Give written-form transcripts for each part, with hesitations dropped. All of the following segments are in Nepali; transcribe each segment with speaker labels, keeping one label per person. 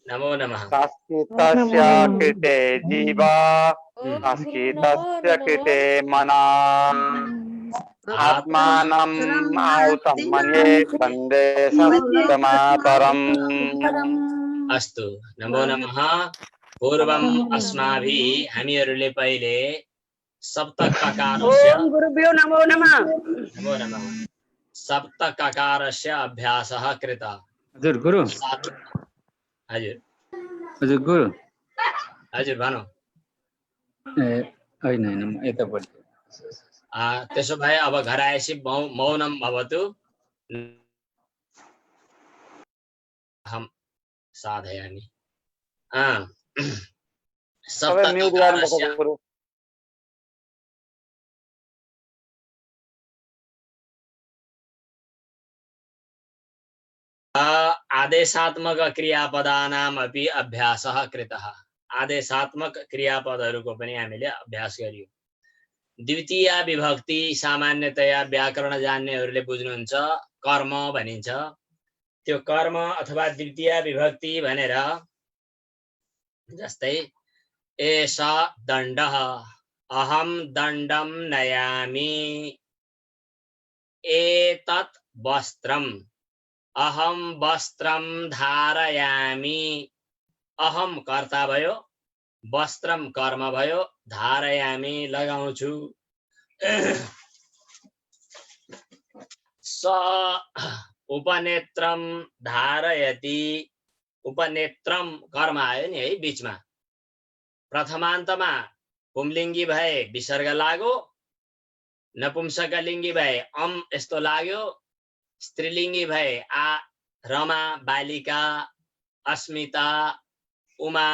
Speaker 1: नमो नमः।
Speaker 2: तस्कितस्य कृते जीवा तस्कितस्य कृते मना आत्मानम् आहुतं मन्ये वन्दे सत्यमातरम्।
Speaker 1: अस्तु, नमो नमः। पूर्वम अस्माभिः हामीहरूले पहिले सप्तककारस्य
Speaker 3: ओम गुरुभ्यो नमो नमः।
Speaker 1: नमो नमः सप्तककारस्य अभ्यासः कृतः।
Speaker 4: हजुर गुरु,
Speaker 1: हजुर
Speaker 4: हजुर गुरु,
Speaker 1: हजुर भनौँ।
Speaker 4: ए होइन होइन म यता पढ्छु।
Speaker 1: त्यसो भए अब घर आएपछि मौनम भवतु, हम साधयामि। सप्तककारस्य आदेशात्मक क्रियापदानाम अपि अभ्यासः कृतः। आदेशात्मक क्रियापदहरूको पनि हामीले अभ्यास गरियो। द्वितीय विभक्ति सामान्यतया व्याकरण जान्नेहरूले बुझ्नुहुन्छ कर्म भनिन्छ। त्यो कर्म अथवा द्वितीय विभक्ति भनेर जस्तै एषा दण्डः, अहम दण्डम नयामि, एतत् वस्त्रम, अहम वस्त्रम धारयामि। अहम कर्ता भयो, वस्त्रम कर्म भयो, धारयामि लगाउँछु। स उपनेत्रम धारयति, उपनेत्रम कर्म आयो नि है बीचमा। प्रथमान्तमा पुंलिङ्गी भए विसर्ग लाग्यो, नपुंसकलिङ्गी भए यस्तो लाग्यो, स्त्रीलिङ्गी भए आ रमा बालिका, अस्मिता, उमा,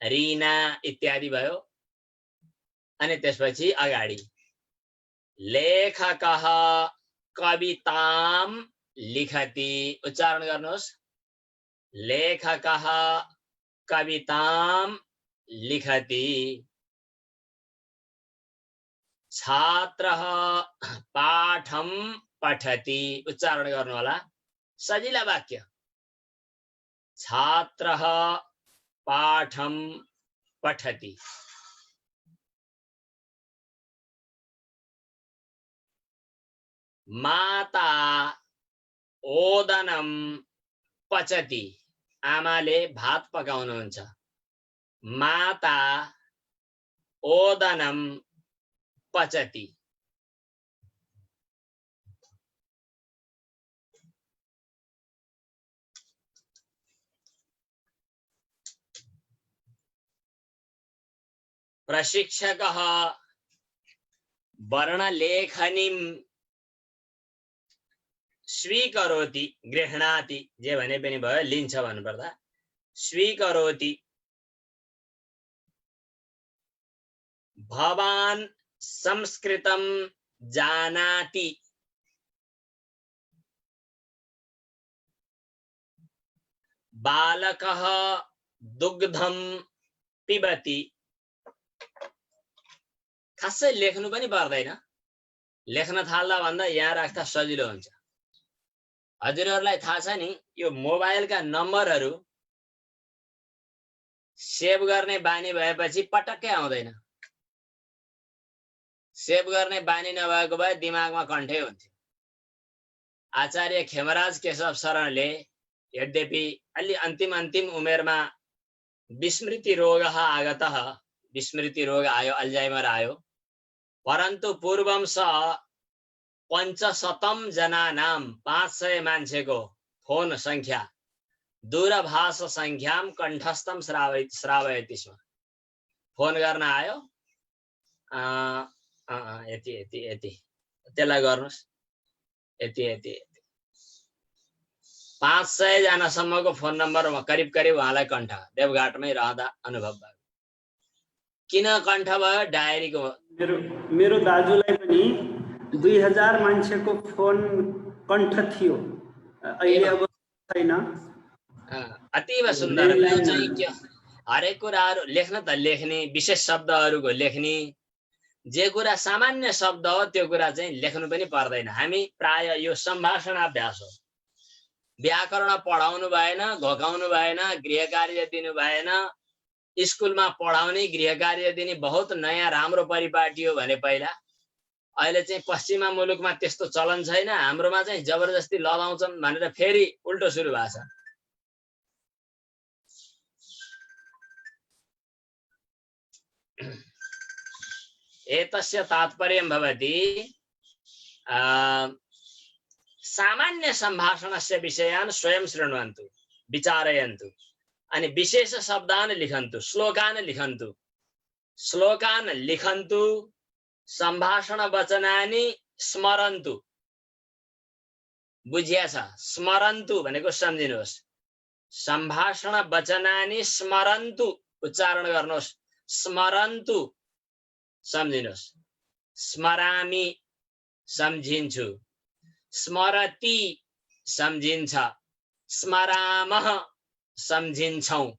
Speaker 1: रीना इत्यादि भयो। अनि त्यसपछि अगाडि लेखकः कवितां लिखति। उच्चारण गर्नुहोस्, लेखकः कवितां लिखति। छात्रः पाठं पठति। उच्चारण गर्नु होला, सजिला वाक्य। छात्रः पाठं पठति। माता ओदनं पचति। आमाले भात पकाउनुहुन्छ। माता ओदनं पचति। प्रशिक्षकः वर्णलेखनीं स्वीकरोति, गृह्णाति, जे भने पनि भयो, लिन्छ भन्नुपर्दा स्वीकरोति। भवान् संस्कृतं जानाति। बालकः दुग्धं पिबति। खासै लेख्नु पनि पर्दैन, लेख्न थाल्दा भन्दा यहाँ राख्दा सजिलो हुन्छ। हजुरहरूलाई थाहा छ नि, यो मोबाइलका नम्बरहरू सेभ गर्ने बानी भएपछि पटक्कै आउँदैन। सेभ गर्ने बानी नभएको भए दिमागमा कण्ठै हुन्थ्यो। आचार्य खेमराज केशव शरणले यद्यपि अलि अन्तिम उमेरमा विस्मृति रोग आगतः, विस्मृति रोग आयो, अल्जाइमर आयो, परन्तु पूर्वम स 500 जनानां 500 मान्छेको फोन संख्या दूरभाष संख्याम कण्ठस्थम श्रावयति स्म। फोन गर्न आयो, यति यति यति, त्यसलाई गर्नुस्, यति यति 500 जनासम्मको फोन नम्बर करिब उहाँलाई कण्ठ देवघाटमै रहँदा अनुभव भयो। किन कण्ठ भयो? डायरीको।
Speaker 5: मेरो दाजुलाई पनि 2000 मान्छेको फोन कण्ठ थियो, अहिले अब छैन।
Speaker 1: अतीव सुन्दर। त्यो चाहिँ के, हरेक कुराहरू लेख्न त लेख्ने, विशेष शब्दहरूको लेख्ने, जे कुरा सामान्य शब्द हो त्यो कुरा चाहिँ लेख्नु पनि पर्दैन। हामी प्राय यो सम्भाषण अभ्यास हो। व्याकरण पढाउनु भएन, घोकाउनु भएन, गृह कार्य दिनु भएन, स्कुलमा पढाउने गृह कार्य दिने बहुत नयाँ राम्रो परिपाटी हो भने पहिला। अहिले चाहिँ पश्चिमा मुलुकमा त्यस्तो चलन छैन, हाम्रोमा चाहिँ जबरजस्ती लगाउँछन् भनेर फेरि उल्टो सुरु भएको छ। एतस्य तात्पर्यं भवति सामान्य सम्भाषणस्य विषयान् स्वयं शृण्वन्तु, विचारयन्तु, अनि विशेष शब्दान् लिखन्तु, श्लोकान् लिखन्तु, श्लोकान् लिखन्तु, सम्भाषण वचनानि स्मरन्तु। बुझिया छ? स्मरन्तु भनेको सम्झिनुहोस्। सम्भाषण वचनानि स्मरन्तु उच्चारण गर्नुहोस्। स्मरन्तु सम्झिनुहोस्। स्मरामि सम्झिन्छु, स्मरति सम्झिन्छ, स्मरामः सम्झिन्छौं।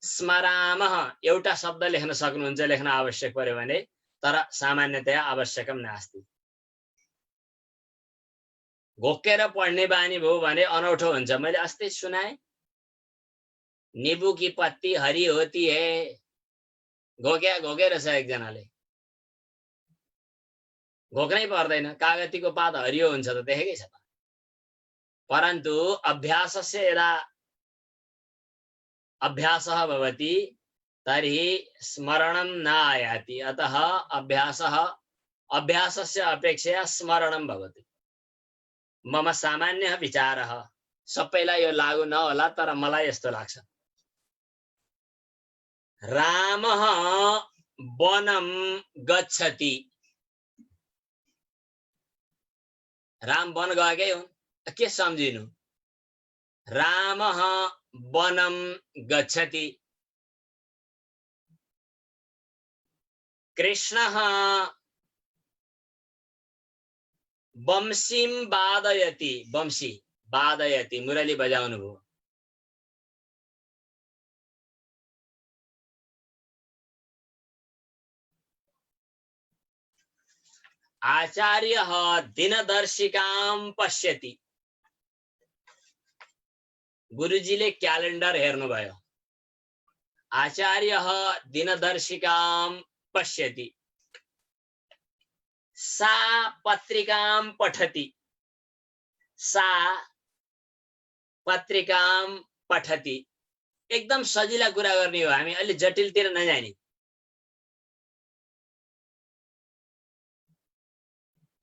Speaker 1: स्मरामः एउटा शब्द लेख्न सक्नुहुन्छ, लेख्न आवश्यक पर्यो भने, तर सामान्यतया आवश्यकम नास्ति। घोकेर पढ्ने बानी भयो भने अनौठो हुन्छ। मैले अस्ति सुनाए, नींबू की पत्ती हरी होती है, घोकेर छ एकजनाले। घोक्नै पर्दैन, कागतीको पात हरियो हुन्छ त देखेकै छ। परन्तु अभ्यासस्य यदा अभ्यासः भवति तर्हि स्मरणं न आयाति। अतः अभ्यासस्य अपेक्षया स्मरणं भवति। मम सामान्यः विचारः, सबैलाई यो लागू नहोला, तर मलाई यस्तो लाग्छ। रामः वनं गच्छति। राम वन गएकै हुन्, के सम्झिनु? रामः वनं गच्छति। कृष्णः वंशीं वादयति। वंशी वादयति, मुरली बजाउनु भयो। आचार्यः दिनदर्शिकां पश्यति। गुरुजीले क्यालेन्डर हेर्नुभयो। आचार्यः दिनदर्शिकां पश्यति। सा पत्रिकां पठति। सा पत्रिकां पठति। एकदम सजिला कुरा गर्ने हो, हामी अलि जटिलतिर नजाने।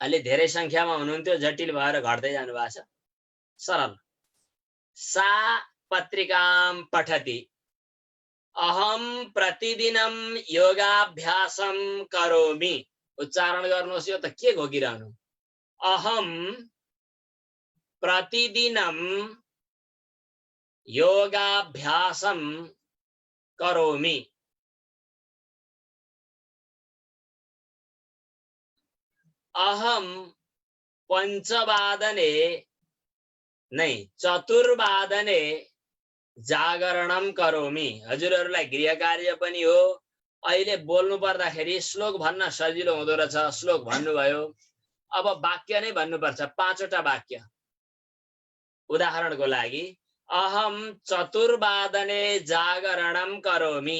Speaker 1: अलि धेरै संख्यामा हुनुहुन्थ्यो, जटिल भएर घट्दै जानु भएको छ। सरल। सा पत्रिकां पठति। अहम प्रतिदिनं योगाभ्यासं करोमि। उच्चारण गर्नुहोस्, यो त के घोकिरहनु। अहम प्रतिदिनं योगाभ्यासं करोमि। अहम पंचवादने नहीं चतुर्वादने जागरणं करोमि। हजुरहरूलाई गृह कार्य पनि हो। अहिले बोल्नु पर्दाखेरि श्लोक भन्न सजिलो हुँदो रहेछ। श्लोक भन्नुभयो, अब वाक्य नै भन्नुपर्छ, 5वटा वाक्य। उदाहरणको लागि, अहम चतुर्वादने जागरणं करोमि।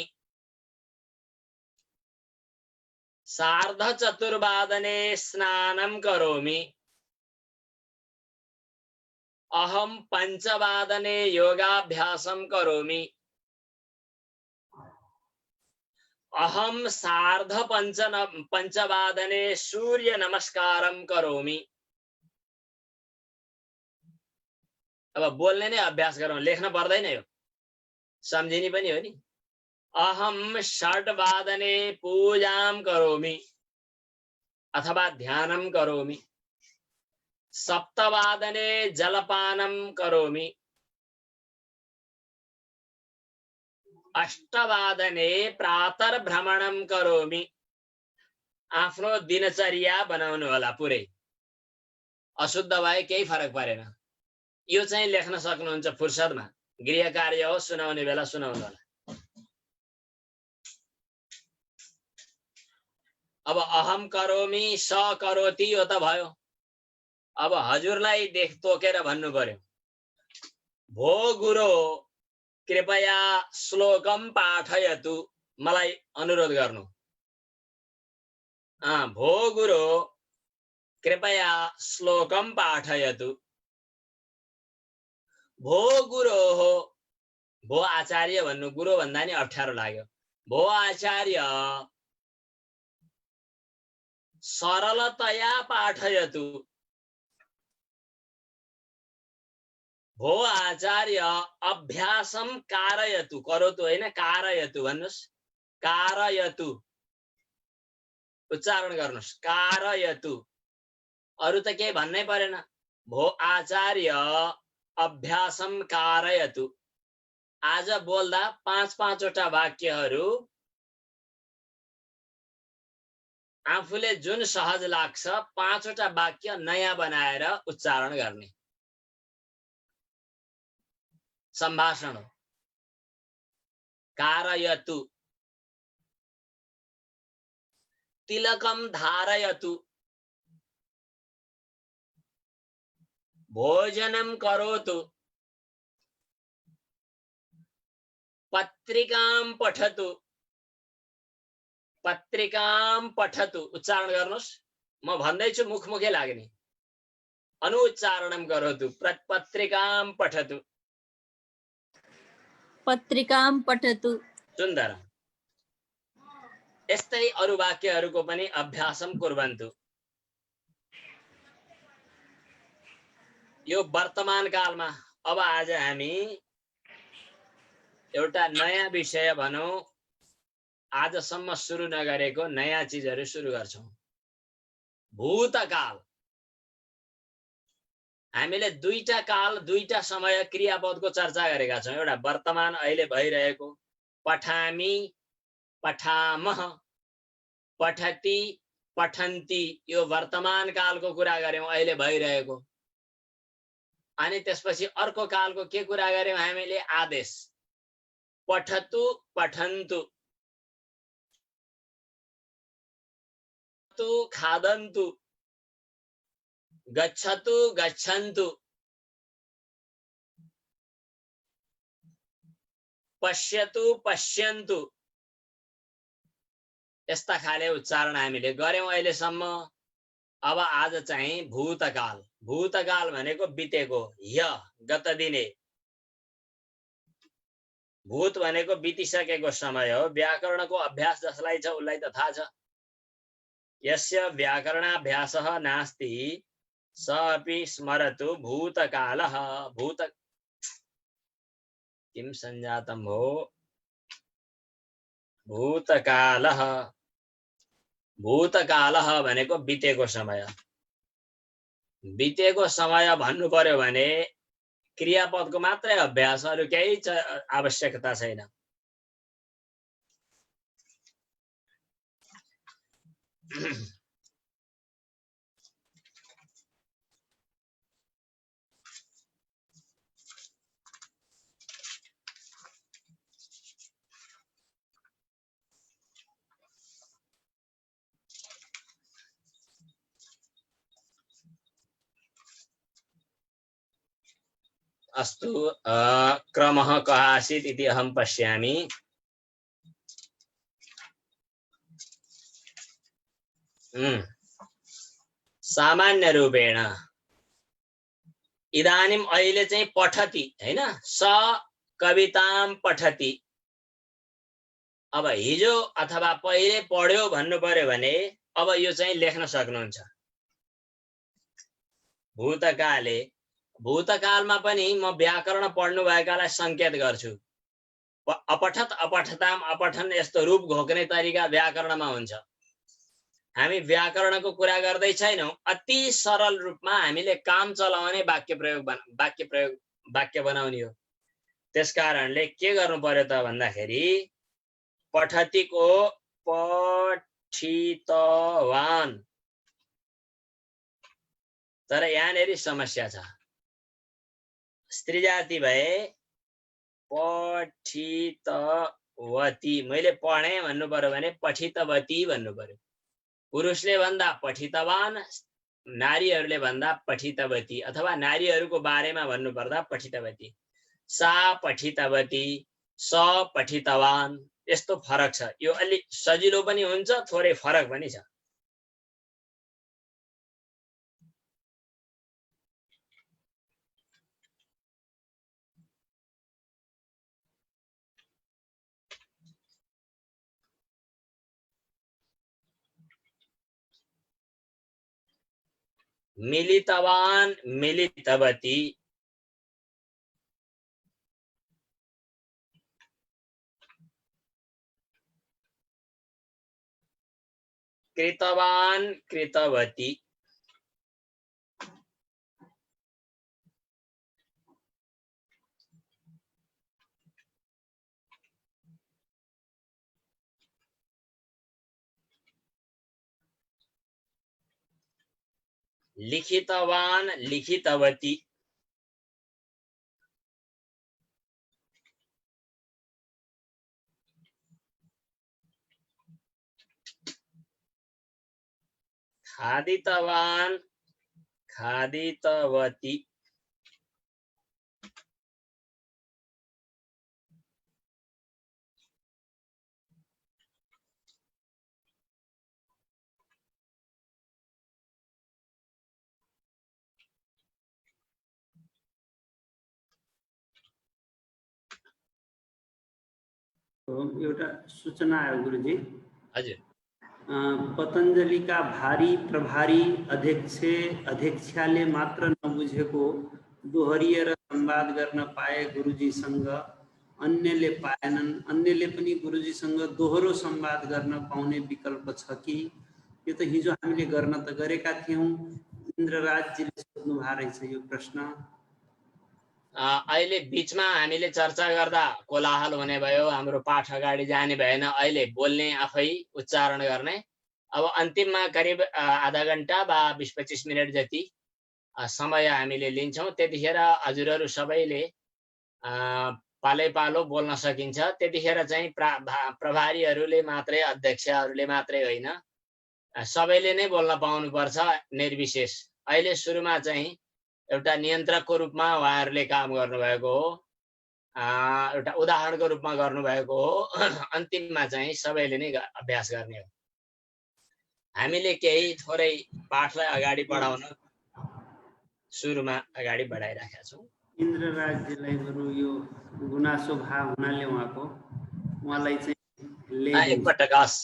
Speaker 1: सार्धचतुर्वादने स्नानं करोमि। अहम पंचवादने योगाभ्यासं करोमि। अहम पंचवादने सूर्य नमस्कारं करोमि। अब बोल्ने नै अभ्यास गरौँ, लेख्न पर्दैन यो, सम्झिने पनि हो नि। अहम षड्वादने पूजां करोमि अथवा ध्यानं करोमि। सप्तवादने जलपानं करोमि। अष्टवादने प्रातर्भ्रमणं करोमि। आफ्नो दिनचर्या बनाउनु होला पुरै। अशुद्ध भए केही फरक परेन। यो चाहिँ लेख्न सक्नुहुन्छ फुर्सदमा। गृह कार्य हो, सुनाउने बेला सुनाउनु होला। अब अहम करोमि, स करोति, यो त भयो। अब हजुरलाई तोकेर भन्नु पर्यो, भो गुरो कृपया श्लोकम पाठयतु, मलाई अनुरोध गर्नु। भो गुरो कृपया श्लोकम पाठयतु। भो गुरो हो, भो आचार्य भन्नु, गुरु भन्दा नि अप्ठ्यारो लाग्यो। भो आचार्य सरलतया पाठयतु। भो आचार्य अभ्यासम कारयतु, करोतु होइन कारयतु भन्नुस्, कारयतु उच्चारण गर्नुस्, कारयतु, अरु त केही भन्नै परेन। भो आचार्य अभ्यासम कारयतु। आज बोल्दा 5-5वटा वाक्यहरू आफूले जुन सहज लाग्छ 5वटा वाक्य नयाँ बनाएर उच्चारण गर्ने सम्भाषण हो। कारयतु। तिलकम धारयतु। भोजनम करोतु। पत्रिकां पठतु। पत्रिकां पठतु उच्चारण गर्नुस्, म भन्दैछु मुखमुखै लाग्ने। अनुच्चारणम करोतु। पत्रिकां पठतु।
Speaker 3: पत्रिकां पठतु।
Speaker 1: सुन्दर। यस्तै अरु वाक्यहरूको पनि अभ्यासम कुर्वन्तु। यो वर्तमान कालमा अब आज हामी एउटा नयाँ विषय भनौं, आजसम्म सुरु नगरेको नयाँ चीजहरू सुरु गर्छौं। भूतकाल। हामीले दुईटा काल, दुईटा समय क्रियापदको चर्चा गरेका छौं। एउटा वर्तमान अहिले भइरहेको पठामी, पठामह, पठति, पठन्ति, यो वर्तमान कालको कुरा गर्यौं, अहिले भइरहेको। अनि त्यसपछि अर्को कालको के कुरा गर्यौं हामीले? आदेश। पठतु, पठन्तु, खादन्तु, गच्छतु, गच्छन्तु, पश्यतु, पश्यन्तु। यस्ता खाले उच्चारण हामीले गर्यौं अहिलेसम्म। अब आज चाहिँ भूतकाल। भूतकाल भनेको बितेको, ह्य गत दिने। भूत भनेको बितिसकेको समय हो। व्याकरणको अभ्यास जसलाई छ उसलाई त थाहा छ। यस्य व्याकरणाभ्यासः नास्ति स अपि स्मरतु भूतकालः। भूत किं संजातं भो? भूतकालः। भूतकालः भनेको बितेको समय। बितेको समय भन्नु पर्यो भने क्रियापदको मात्रै अभ्यास, अरु केही आवश्यकता छैन। अस्तु, क्रमः कः आसीत् इति अहं पश्यामि। सामान्य रूपेण इदानीम् अहिले चाहिँ पठति हैन, स कवितां पठति। अब हिजो अथवा पहिले पढ्यो भन्नु पर्यो भने अब यो चाहिँ लेख्न सक्नुहुन्छ। भूतकाले। भूतकालमा पनि म व्याकरण पढ्नु भएकालाई संकेत गर्छु। अपठत, अपठताम, अपठन यस्तो रूप घोक्ने तरिका व्याकरणमा हुन्छ। हामी व्याकरणको कुरा गर्दै छैनौं, अति सरल रूपमा हामीले काम चलाउने वाक्य बनाउने हो। त्यसकारणले के गर्नु पर्यो त भन्दाखेरि पठतिको पठितवान। तर यहाँनेरि समस्या छ। स्त्री जाति भए पठितवती, मैले पढे भन्नु पर्यो भने पठितवती भन्नु पर्यो। पुरुषले भन्दा पठितवान, नारीहरूले भन्दा पठितवती अथवा नारीहरूको बारेमा भन्नुपर्दा पठितवती, सा पठितवती, स पठितवान, यस्तो फरक छ। यो अलि सजिलो पनि हुन्छ, थोरै फरक पनि छ। मिलितवान, मिलितवती, कृतवान, कृतवती, लिखितवान, लिखितवती, खादितवान, खादितवती,
Speaker 5: एउटा सूचना आयो गुरुजी।
Speaker 1: हजुर।
Speaker 5: पतञ्जलिका भारी प्रभारी अध्यक्षले मात्र नबुझेको दोहोरिएर संवाद गर्न पाए गुरुजीसँग, अन्यले पाएनन्। अन्यले पनि गुरुजीसँग दोहोरो संवाद गर्न पाउने विकल्प छ कि? यो त हिजो हामीले गर्न त गरेका थियौं। इन्द्रराजजीले सोध्नु भएको रहेछ यो प्रश्न।
Speaker 1: अहिले बीचमा हामीले चर्चा गर्दा कोलाहल हुने भयो, हाम्रो पाठ अगाडि जाने भएन। अहिले बोल्ने आफै उच्चारण गर्ने। अब अन्तिममा करिब आधा घण्टा वा 20-25 मिनट जति समय हामीले लिन्छौं। त्यतिखेर हजुरहरू सबैले पालै पालो बोल्न सकिन्छ। त्यतिखेर चाहिँ प्रभारीहरूले मात्रै, अध्यक्षहरूले मात्रै होइन, सबैले नै बोल्न पाउनुपर्छ निर्विशेष। अहिले सुरुमा चाहिँ एउटा नियन्त्रकको रूपमा उहाँहरूले काम गर्नुभएको हो, एउटा उदाहरणको रूपमा गर्नुभएको हो। अन्तिममा चाहिँ सबैले नै अभ्यास गर्ने हो। हामीले केही थोरै पाठलाई अगाडि बढाउन सुरुमा अगाडि बढाइराखेका छौँ।
Speaker 5: इन्द्रराजजीलाई बरु यो गुनासो भा हुनाले उहाँलाई चाहिँ
Speaker 1: एकपटक हस्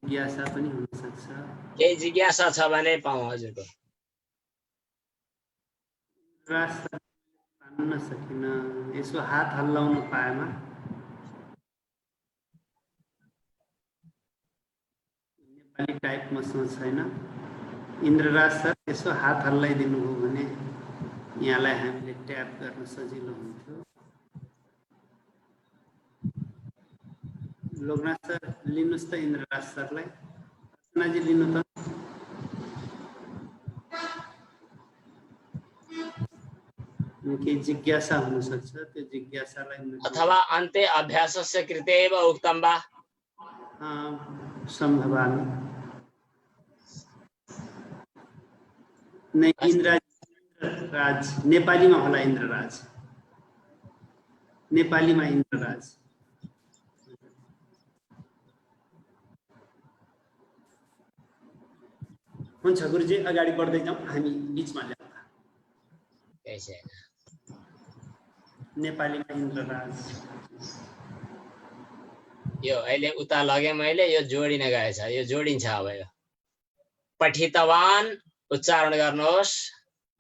Speaker 5: जिज्ञासा पनि हुन सक्छ।
Speaker 1: केही जिज्ञासा छ भने पाऊँ हजुरको।
Speaker 5: पाउन सकिन, यसो हात हल्लाउनु पाएमा। नेपाली टाइप मसँग छैन। इन्द्रराज सर यसो हात हल्लाइदिनु भयो भने यहाँलाई हामीले ट्याप गर्न सजिलो हुन्थ्यो। लोकनाथ सर लिनुहोस् त इन्द्रराज सरलाई। रचनाजी लिनु त। केही जिज्ञासा हुन सक्छ, त्यो जिज्ञासालाई
Speaker 1: अथवा अन्ते अभ्यासस्य कृते एव उक्तं वा
Speaker 5: सम्भवामि। नै इन्द्रराज नेपालीमा होला। इन्द्रराज नेपालीमा इन्द्रराज। हुन्छ गुरुजी, अगाडि बढ्दै जाउँ। हामी बीचमा ल्याउँदा नेपालीमा इन्द्रराज।
Speaker 1: यो अहिले उता लगे मैले, यो जोडिन गएछ, यो जोडिन्छ। अब यो पठितवान उच्चारण गर्नुहोस्।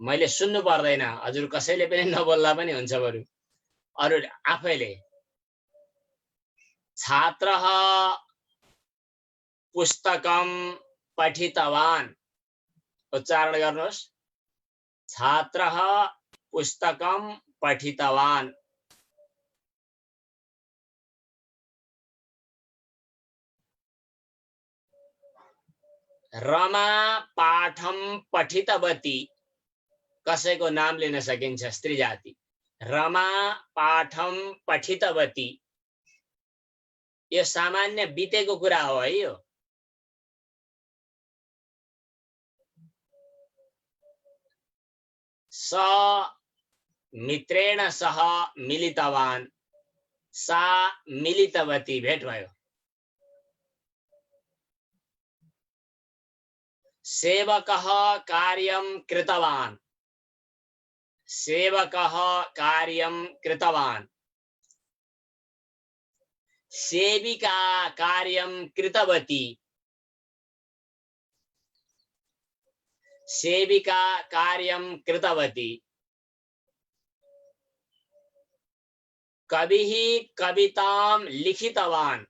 Speaker 1: मैले सुन्नु पर्दैन, हजुर कसैले पनि नबोल्दा पनि हुन्छ। बरु अरु आफैले। छात्रः पुस्तकम पठितवान उच्चारण गर्नुहोस्। छात्रः पुस्तकम पठितवान। रमा पाठम पठितवती। कसैको नाम लिन सकिन्छ, स्त्री जाति। रमा पाठम पठितवती। यो सामान्य बितेको कुरा हो है। यो स मित्रेण सह मिलितवान्, सा मिलितवती, भेट भयो। सेवकः कार्यं कृतवान्, सेवकः कार्यं कृतवान्। सेविका कार्यं कृतवती, सेविका कार्यं कृतवती। कविः कवितां लिखितवान्,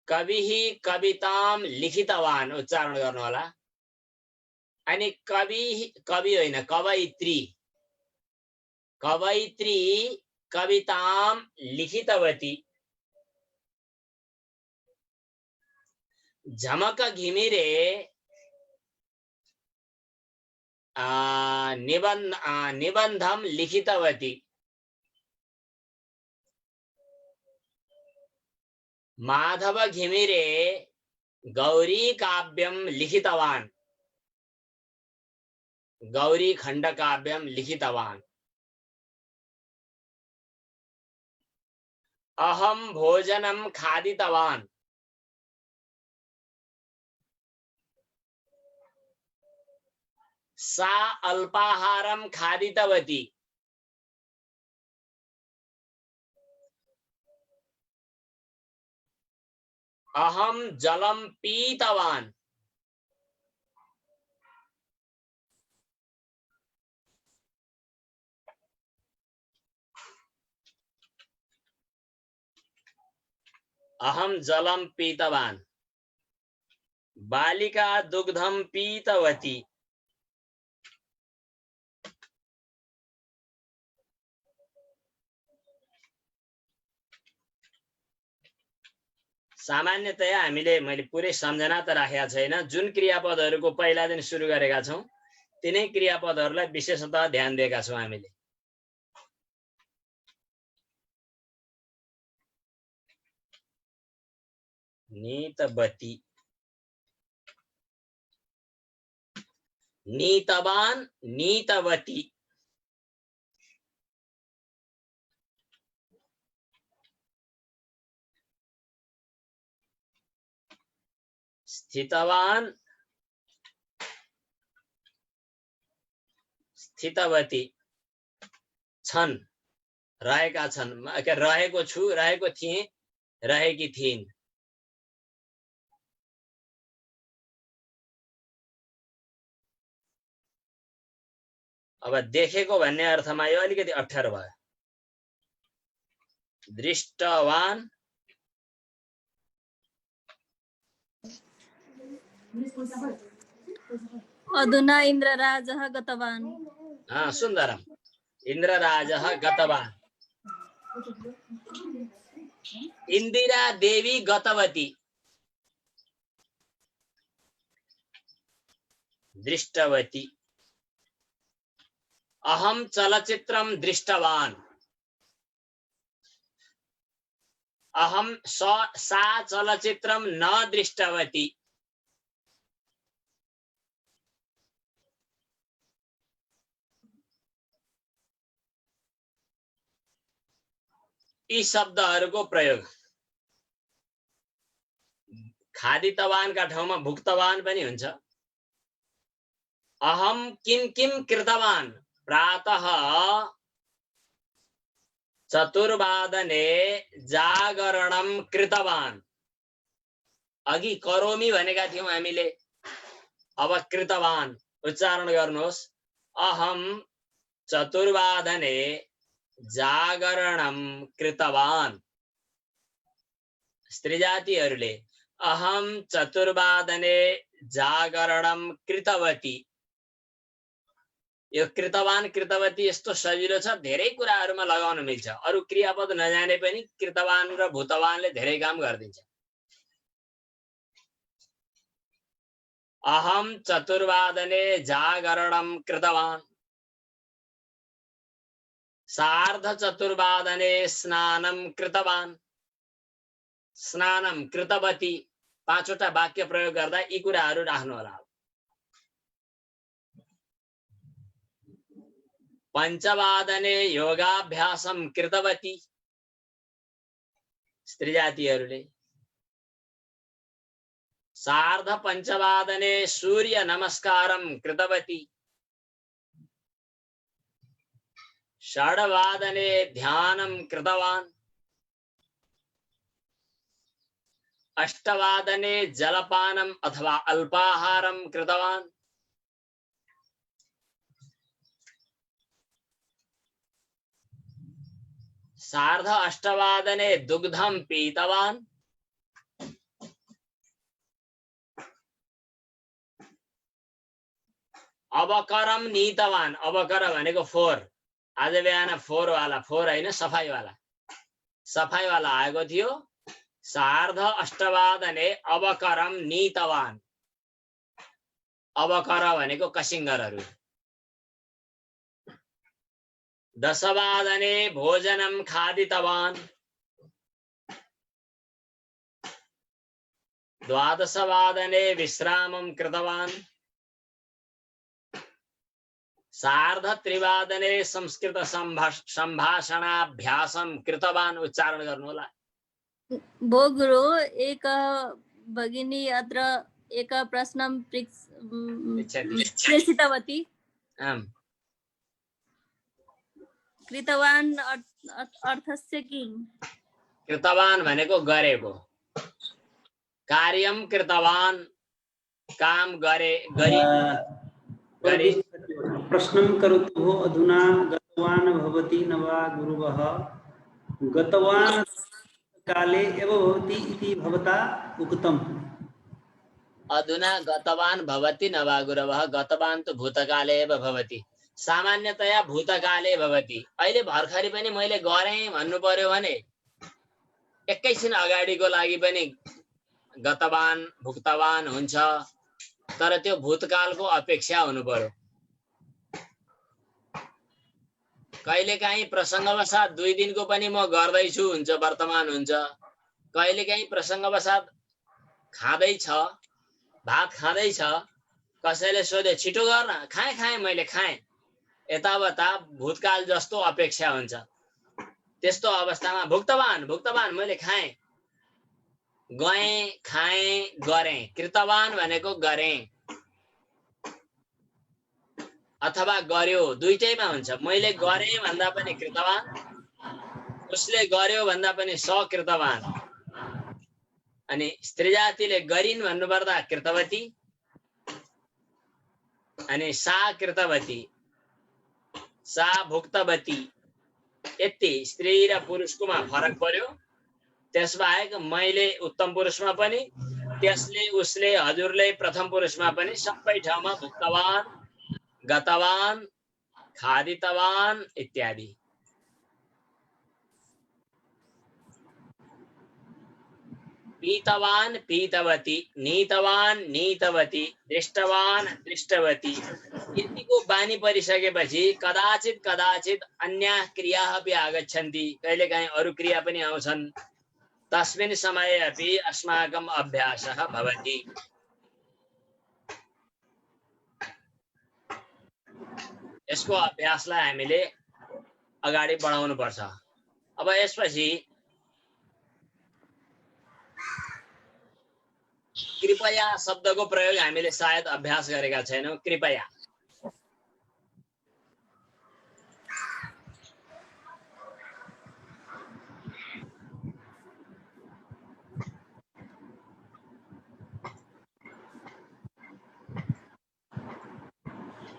Speaker 1: कविः कवितां लिखितवान्, उच्चारण गर्नु होला। अनि कवि होइन, कवयित्री, कवयित्री कवितां लिखितवती। झमक घिमिरे निबन्धं लिखितवती। माधव घिमिरे गौरी काव्यं लिखितवान्, गौरी खण्ड काव्यं लिखितवान्। अहं भोजनं खादितवान्, सा अल्पाहारं खादितवती। अहं जलं पीतवान्, अहं जलं पीतवान्। बालिका दुग्धं पीतवती, सामान्यतया हामीले, मैले पुरै सम्झना त राखेका छैन, जुन क्रियापदहरूको पहिला दिन सुरु गरेका छौं तिनै क्रियापदहरूलाई विशेषतः ध्यान दिएका छौं हामीले। नीतवती, नीतवान्, नीतवती। स्थितवान्, स्थितवती। छन्, रहेका छन्, रहेको छु, रहेको थिएँ, रहेकी थिइन्। अब देखेको भन्ने अर्थमा यो अलिकति अप्ठ्यारो भयो। दृष्टवान्,
Speaker 3: अधुना इन्द्रराजः गतवान्।
Speaker 1: सुन्दरम्, इन्द्रराजः गतवान्। इन्दिरा देवी गतवती, दृष्टवती। अहं चलचित्रं दृष्टवान्, अहं सा चलचित्रं न दृष्टवती। यी शब्दहरूको प्रयोग खादितवानका ठाउँमा भुक्तवान पनि हुन्छ। अहं किं किं कृतवान्, प्रातः 4 वादने जागरणं कृतवान्। अघि करोमि भनेका थियौं हामीले, अब कृतवान् उच्चारण गर्नुहोस्। अहं 4 वादने जागरणं कृतवान्। स्त्री जातिहरूले अहं 4 वादने जागरणं कृतवती। यो कृतवान कृतवती यस्तो सजिलो छ, धेरै कुराहरुमा लगाउन मिल्छ। अरु क्रियापद नजाने पनि कृतवान र भूतवानले धेरै काम गर्दिन्छ। अहं 4 वादने जागरणं कृतवान्। सार्धचतुर्वादने स्नानं कृतवान्, स्नानं कृतवती, पाँचवटा वाक्य प्रयोग गर्दा यी कुराहरू राख्नु होला। पञ्चवादने योगाभ्यासं कृतवती, स्त्री जातिहरूले। सार्धपञ्चवादने सूर्य नमस्कारं कृतवती, षड्वादने ध्यानं कृतवान्, अष्टवादने जलपानम् अथवा अल्पाहारं कृतवान्, सार्ध अष्टवादने दुग्धं पीतवान्, अवकरम नीतवान्। अवकर भनेको फोर, आज बिहान फोर वाला, फोर हैन सफाई वाला आएको थियो। सार्ध अष्टवादने अवकरम नीतवान्। अवकर भनेको कसिङ्गरहरू। दशवादने भोजनं खादितवान्। द्वादशवादने विश्रामं कृतवान्। सार्धत्रिवादने संस्कृत सम्भाषणाभ्यासं कृतवान्। उच्चारण गर्नु होला।
Speaker 3: भो गुरु, एक भगिनी अत्र एक प्रश्नं प्रेषितवती। कृतवान् अर्थस्य किम्?
Speaker 1: कृतवान् भनेको गरेको, कार्यं कृतवान्, काम गरे, गरी।
Speaker 5: प्रश्नं करोतु भो। अधुना गतवान् भवति न वा गुरुवः? गतवान् काले एव भवति इति भवता उक्तम्।
Speaker 1: अधुना गतवान् भवति न वा गुरवः? गतवान् तु भूतकाले एव भवति। सामान्यतया भूतकाले भवति। अहिले भर्खरै पनि मैले गरेँ भन्नु पर्यो भने एकैछिन अगाडिको लागि पनि गतवान् भुक्तवान् हुन्छ, तर त्यो भूतकालको अपेक्षा हुनु पर्यो। कहिलेकाहीँ प्रसङ्गवशात 2 दिनको पनि म गर्दैछु हुन्छ, वर्तमान हुन्छ। कहिलेकाहीँ प्रसङ्गवशात खाँदैछ, भात खाँदैछ, कसैले सोधे छिटो गर्न, खाएँ मैले खाएँ, यतावता भूतकाल जस्तो अपेक्षा हुन्छ। त्यस्तो अवस्थामा भुक्तवान मैले खाएँ, गएँ, खाएँ, गरेँ। कृतवान भनेको गरेँ अथवा गर्यो, दुईटैमा हुन्छ। मैले गरेँ भन्दा पनि कृतवान, उसले गर्यो भन्दा पनि सकृतवान। अनि स्त्री जातिले गरिन् भन्नुपर्दा कृतवती, अनि सा कृतवती, सा भुक्तवती। यति स्त्री र पुरुषकोमा फरक पर्यो। त्यसबाहेक मैले उत्तम पुरुषमा पनि, त्यसले, उसले, हजुरले प्रथम पुरुषमा पनि सबै ठाउँमा भुक्तवान, गतवान, खादितवान इत्यादि। पीतवान पीतवती, नीतवान नीतवती, दृष्टवान दृष्टवती। यतिको बानी परिसकेपछि कदाचित अन्य क्रिया अपि आगच्छन्ति, कहिलेकाहीँ अरू क्रिया पनि आउँछन्। तस्मिन् समये अपि अस्माकं अभ्यासः भवति। यसको अभ्यासलाई हामीले अगाडि बढाउनु पर्छ। अब यसपछि कृपया शब्दको प्रयोग हामीले सायद अभ्यास गरेका छैनौं। कृपया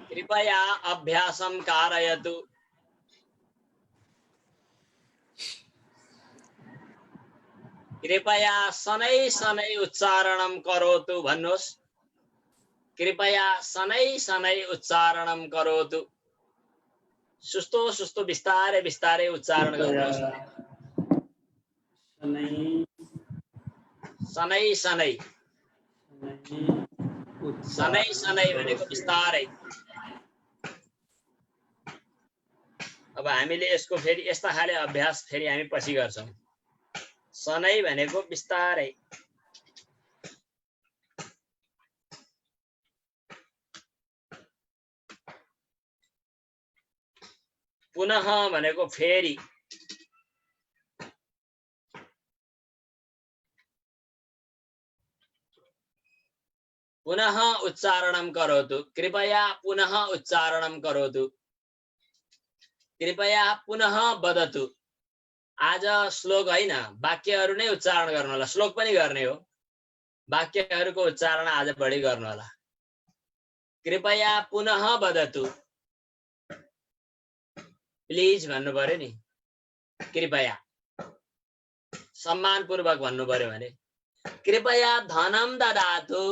Speaker 1: कृपया अभ्यासं कारयतु। कृपया शनै उच्चारणं करोतु भन्नुहोस्। कृपया शनै उच्चारणं करोतु। सुस्तो बिस्तारै उच्चारण गर्नुहोस्। शनै भनेको बिस्तारै। अब अब हामीले यसको फेरि यस्ता खाले अभ्यास फेरि हामी पछि गर्छौं। सनै भनेको बिस्तारै पुनः भनेको फेरि पुनः उच्चारणं करोतु कृपया पुनः उच्चारणं करोतु कृपया पुनः वदतु। आज श्लोक हैन वाक्यहरु नै उच्चारण गर्नु होला। श्लोक पनि गर्ने हो, वाक्यहरुको उच्चारण आज बढी गर्नु होला। कृपया पुनः वदतु प्लिज भन्नु पर्यो नि। कृपया सम्मानपूर्वक भन्नु पर्यो भने कृपया धनम ददातु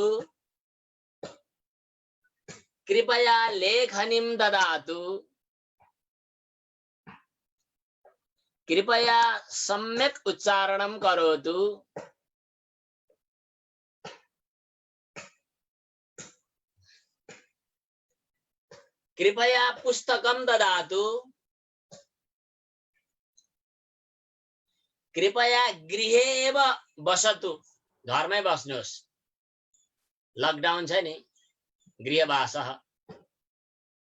Speaker 1: कृपया लेखनीम ददातु कृपया सम्यक उच्चारणं करोतु कृपया पुस्तकं ददातु कृपया गृहे एव बसतु घरमै बस्नुहोस्। लकडाउन छ नि, गृहवासः।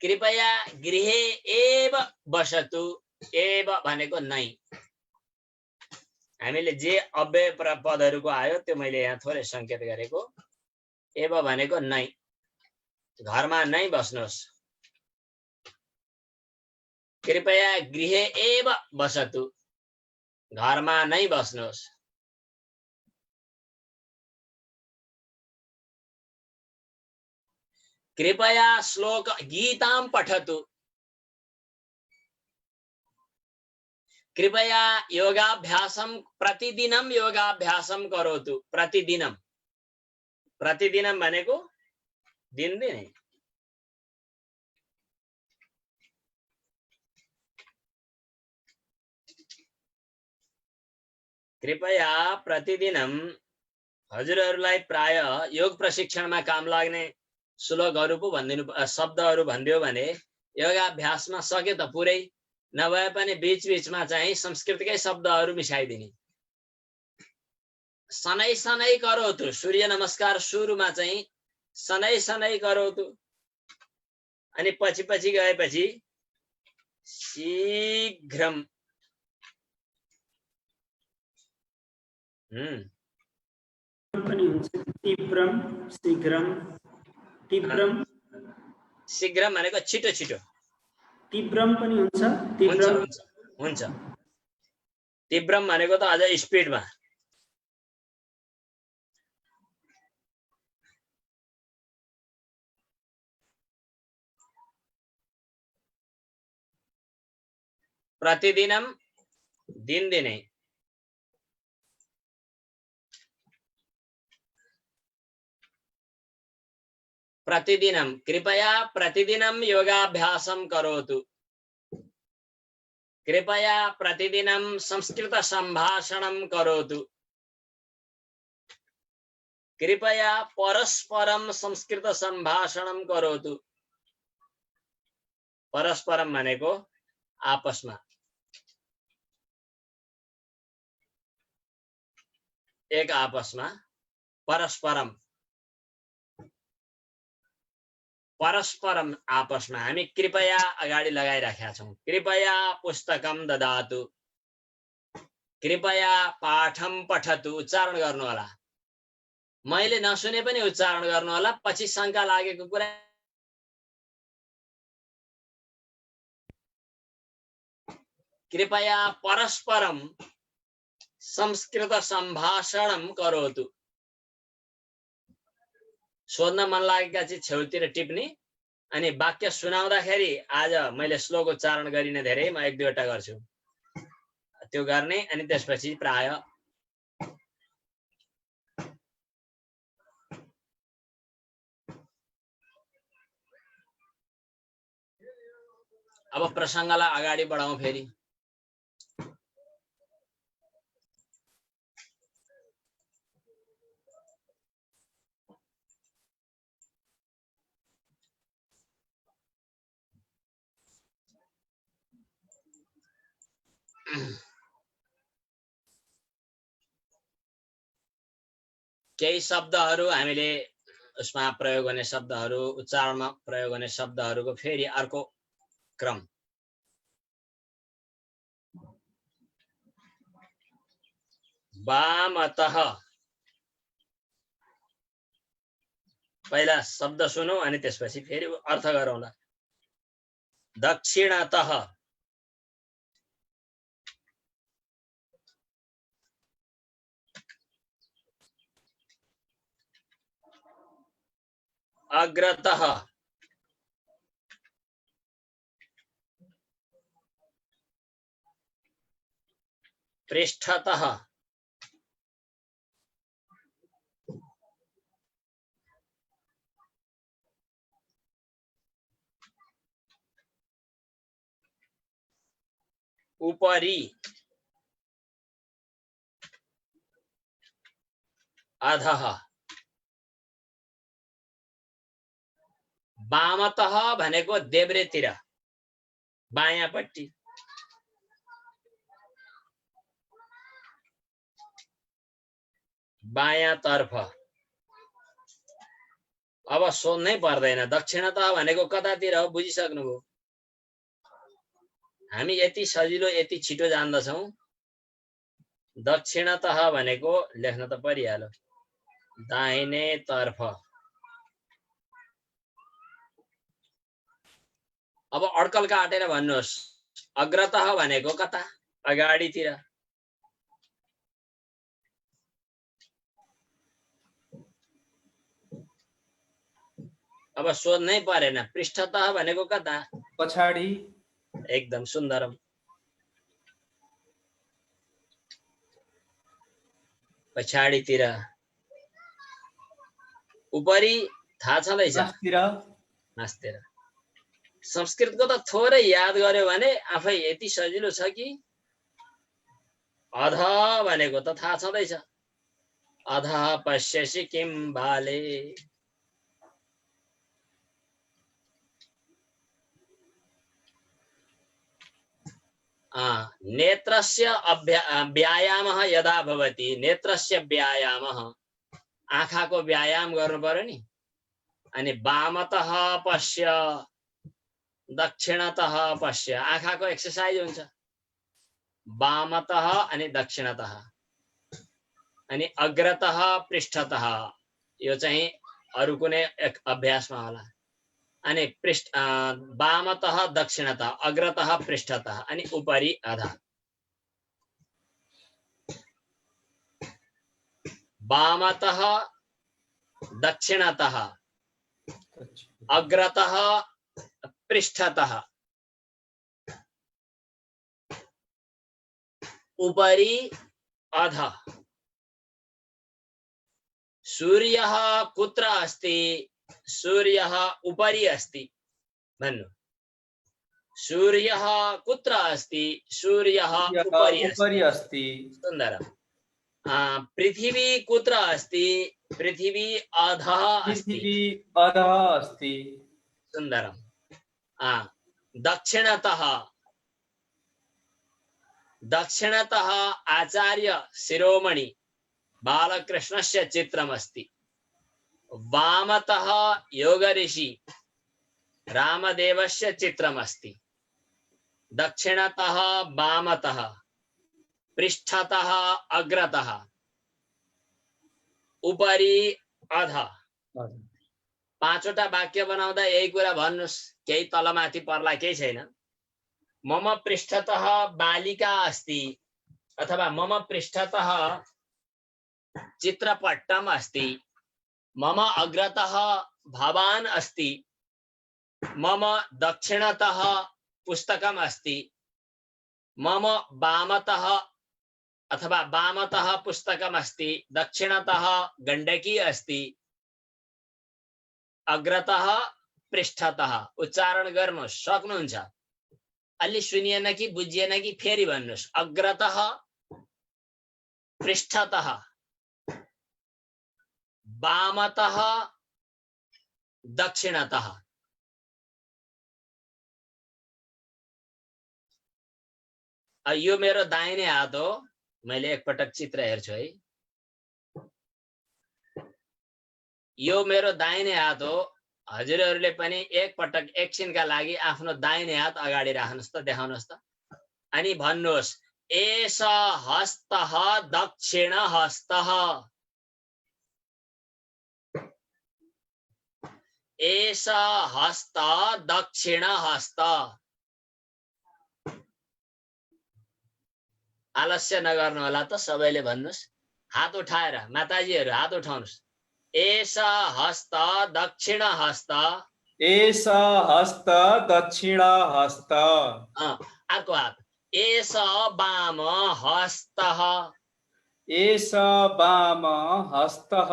Speaker 1: कृपया गृहे एव बसतु। एव भनेको नै। हामीले जे अव्यय पदहरुको आयो त्यो मैले यहाँ थोरै संकेत गरेको। एव भनेको नै, घरमा नै बस्नुहोस्। कृपया गृहे एव बसतु, घरमा नै बस्नुहोस्। कृपया श्लोक गीतां पठतु कृपया योगाभ्यासं प्रतिदिनं योगाभ्यासं करोतु। प्रतिदिनं, प्रतिदिनं भनेको दिनदिनै। कृपया प्रतिदिनं हजुरहरूलाई प्राय योग प्रशिक्षणमा काम लाग्ने श्लोकहरु पो भनिदिनु, शब्दहरु भनिदियो भने योगाभ्यासमा सके त पुरै, नभए पनि बीच-बीचमा चाहिँ संस्कृतकै शब्दहरु मिसाइदिने। सनै सनै करोतु, सूर्य नमस्कार सुरुमा चाहिँ सनै सनै करोतु, अनि पछि पछि गएपछि शीघ्रम।
Speaker 5: पनि हुन्छ तीव्रम, शीघ्रम। तीव्रम,
Speaker 1: शीघ्रम भनेको छिटो छिटो।
Speaker 5: तीव्रम पनि हुन्छ।
Speaker 1: हुन्छ
Speaker 5: तीव्रम
Speaker 1: हुन्छ हुन्छ। तीव्रम भनेको त अझ स्पिडमा। प्रतिदिनं दिनदिनै। प्रतिदिनं कृपया प्रतिदिनं योगाभ्यासं करोतु कृपया प्रतिदिनं संस्कृत संभाषणं करोतु कृपया परस्परं संस्कृत संभाषणं करोतु। परस्परम भनेको आपसमा, एक आपसमा। परस्परम, परस्परम आपसमा। हामी कृपया अगाडि लगाइराखेका छौं। कृपया पुस्तकम ददातु कृपया पाठम पठतु। उच्चारण गर्नु होला, मैले नसुने पनि उच्चारण गर्नु होला। पछि शंका लागेको कुरा कृपया परस्परम संस्कृत संभाषणम करोतु। सोध्न मन लागेका चाहिँ छेउतिर टिप्ने, अनि वाक्य सुनाउँदाखेरि आज मैले श्लोक उच्चारण गरिने धेरै, म 1-2 वटा गर्छु त्यो गर्ने। अनि त्यसपछि प्राय अब प्रसंगलाई अगाडि बढाउँ फेरि। केही शब्दहरू हामीले उसमा प्रयोग गर्ने शब्दहरू, उच्चारणमा प्रयोग गर्ने शब्दहरूको फेरि अर्को क्रम। वामतः, पहिला शब्द सुनौ अनि त्यसपछि फेरि अर्थ गरौँला। दक्षिणतः, अग्रतः, पृष्ठतः, उपरि, अधः। वामतः भनेको देब्रेतिर, बायाँपट्टि। बायाँतर्फ। अब सोध्नै पर्दैन, दक्षिणतः भनेको कतातिर हो बुझिसक्नुभयो। हामी यति सजिलो यति छिटो जान्दछौँ। दक्षिणतः भनेको लेख्न त परिहाल्यो, दाहिने तर्फ। अब अड्कल काटेर भन्नुहोस्, अग्रतः भनेको कता? अगाडितिर। अब सोध्नै परेन, पृष्ठतः भनेको कता?
Speaker 6: पछाडि।
Speaker 1: एकदम सुन्दरम। पछाडितिर। उपरि थाहा छँदैछ? नास्तिर। संस्कृतको त थोरै याद गर्यो भने आफै यति सजिलो छ कि। अध भनेको त थाहा छँदैछ, अधः पश्यसि किं बाले। नेत्रस्य व्यायामः यदा भवति, नेत्रस्य व्यायामः, आँखाको व्यायाम गर्नु पर्यो नि। अनि वामतः पश्य, दक्षिणतः पश्य, आँखाको एक्सर्साइज हुन्छ। वामतः अनि दक्षिणतः, अनि अग्रतः पृष्ठतः, यो चाहिँ अरु कुनै एक अभ्यासमा होला। अनि वामतः दक्षिणतः, अग्रतः पृष्ठतः, अनि उपरि अधः। वामतः दक्षिणतः, अग्रतः पृष्ठतः, उपरि अधः। सूर्यः कुत्र अस्ति? सूर्यः उपरि अस्ति। भन्नु, सूर्यः कुत्र अस्ति? सूर्यः उपरि अस्ति। सुन्दरम्। पृथिवी कुत्र अस्ति? पृथिवी अधः अस्ति। सुन्दरम्। दक्षिणतः, दक्षिणतः आचार्य शिरोमणि बालकृष्णस्य चित्रमस्ति। वामतः योगऋषि रामदेवस्य चित्रमस्ति। दक्षिणतः वामतः, पृष्ठतः अग्रतः, उपरि अधः। पाँचवटा वाक्य बनाउँदा यही कुरा भन्नुस्, केही तलमाथि पर्ला केही छैन। मम पृष्ठतः बालिका अस्ति, अथवा मम पृष्ठतः चित्रपट्टम अस्ति, मम अग्रतः भवान् अस्ति, मम दक्षिणतः पुस्तकम् अस्ति, मम वामतः अथवा वामतः पुस्तकम् अस्ति, दक्षिणतः गण्डकी अस्ति, अग्रतः पृष्ठतः। उच्चारण गर्नुहोस्, सक्नुहुन्छ? अलि सुनिएन कि बुझिएन कि फेरि भन्नुहोस्। अग्रतः पृष्ठतः, वामतः दक्षिणतः। यो मेरो दाहिने हात हो, मैले एकपटक चित्र हेर्छु है। यो मेरो दाहिने हात हो। हजुरहरूले पनि एकपटक एकछिनका लागि आफ्नो दाहिने हात अगाडि राख्नुहोस् त, देखाउनुहोस् त। अनि भन्नुहोस् एष हस्तः दक्षिण हस्तः। एष हस्त दक्षिण हस्त। आलस्य नगर्नु होला त, सबैले भन्नुहोस्। हात उठाएर माताजीहरू हात उठाउनुहोस्। एष हस्त दक्षिण हस्त।
Speaker 6: एष हस्त दक्षिण हस्त।
Speaker 1: अर्को हात एष वाम हस्तः।
Speaker 6: एष वाम हस्तः।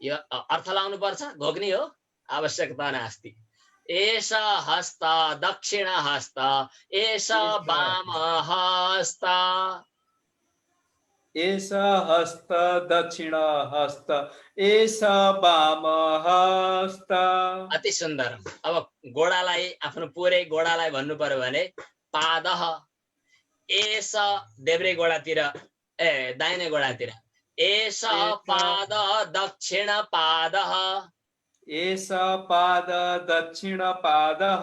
Speaker 1: यो अर्थ लाउनु पर्छ, घोक्नी हो, आवश्यकता नास्ति। एष हस्त दक्षिण हस्त। एष वाम हस्त।
Speaker 6: एष हस्त दक्षिण हस्त। एष वाम हस्त।
Speaker 1: अति सुन्दर। अब गोडालाई, आफ्नो पुरै गोडालाई भन्नु पर्यो भने पादः। एष देब्रे गोडातिर, दाहिने गोडातिर। एष पाद दक्षिण पादः।
Speaker 6: एष पाद दक्षिण पादः।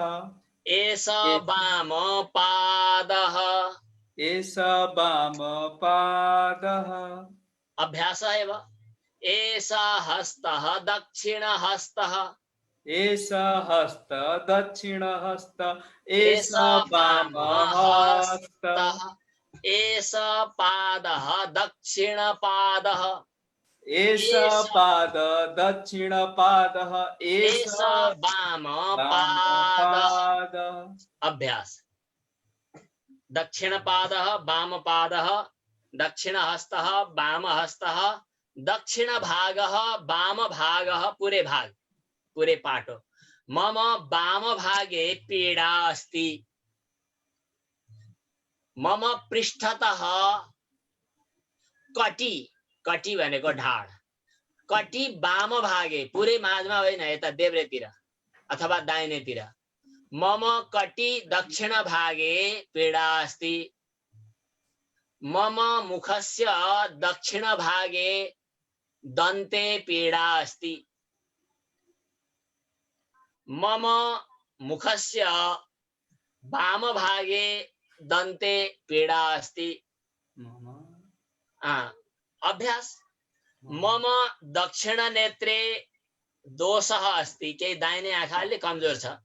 Speaker 1: एष वाम पादः।
Speaker 6: एष वाम पादः।
Speaker 1: अभ्यास एव। एष हस्तः दक्षिण हस्तः।
Speaker 6: एष हस्त दक्षिण हस्त।
Speaker 1: एष
Speaker 6: एष वाम हस्तः।
Speaker 1: एष पादः दक्षिण पादः।
Speaker 6: एष पाद दक्षिण पादः। एष
Speaker 1: वाम पादः। अभ्यास। दक्षिण पादः वाम पादः। दक्षिण हस्तः वाम हस्तः। दक्षिण भागः वाम भागः। पूरे भाग, पूरे पाटो। मम वाम भागे पीडा अस्ति। मम पृष्ठतः कटी, कटी भनेको ढाड, कटी वाम भागे, पुरै माझमा होइन, यता देब्रेतिर अथवा दाहिनेतिर। मम कटी दक्षिण भागे पीडा अस्ति। मम मुखस्य दक्षिण भागे दन्ते पीडा अस्ति। मम मुखस्य वाम भागे दन्ते पीडा अस्ति। अभ्यास। मम दक्षिण नेत्रे दोषः अस्ति। केही दाहिने आँखा अलि कमजोर छ।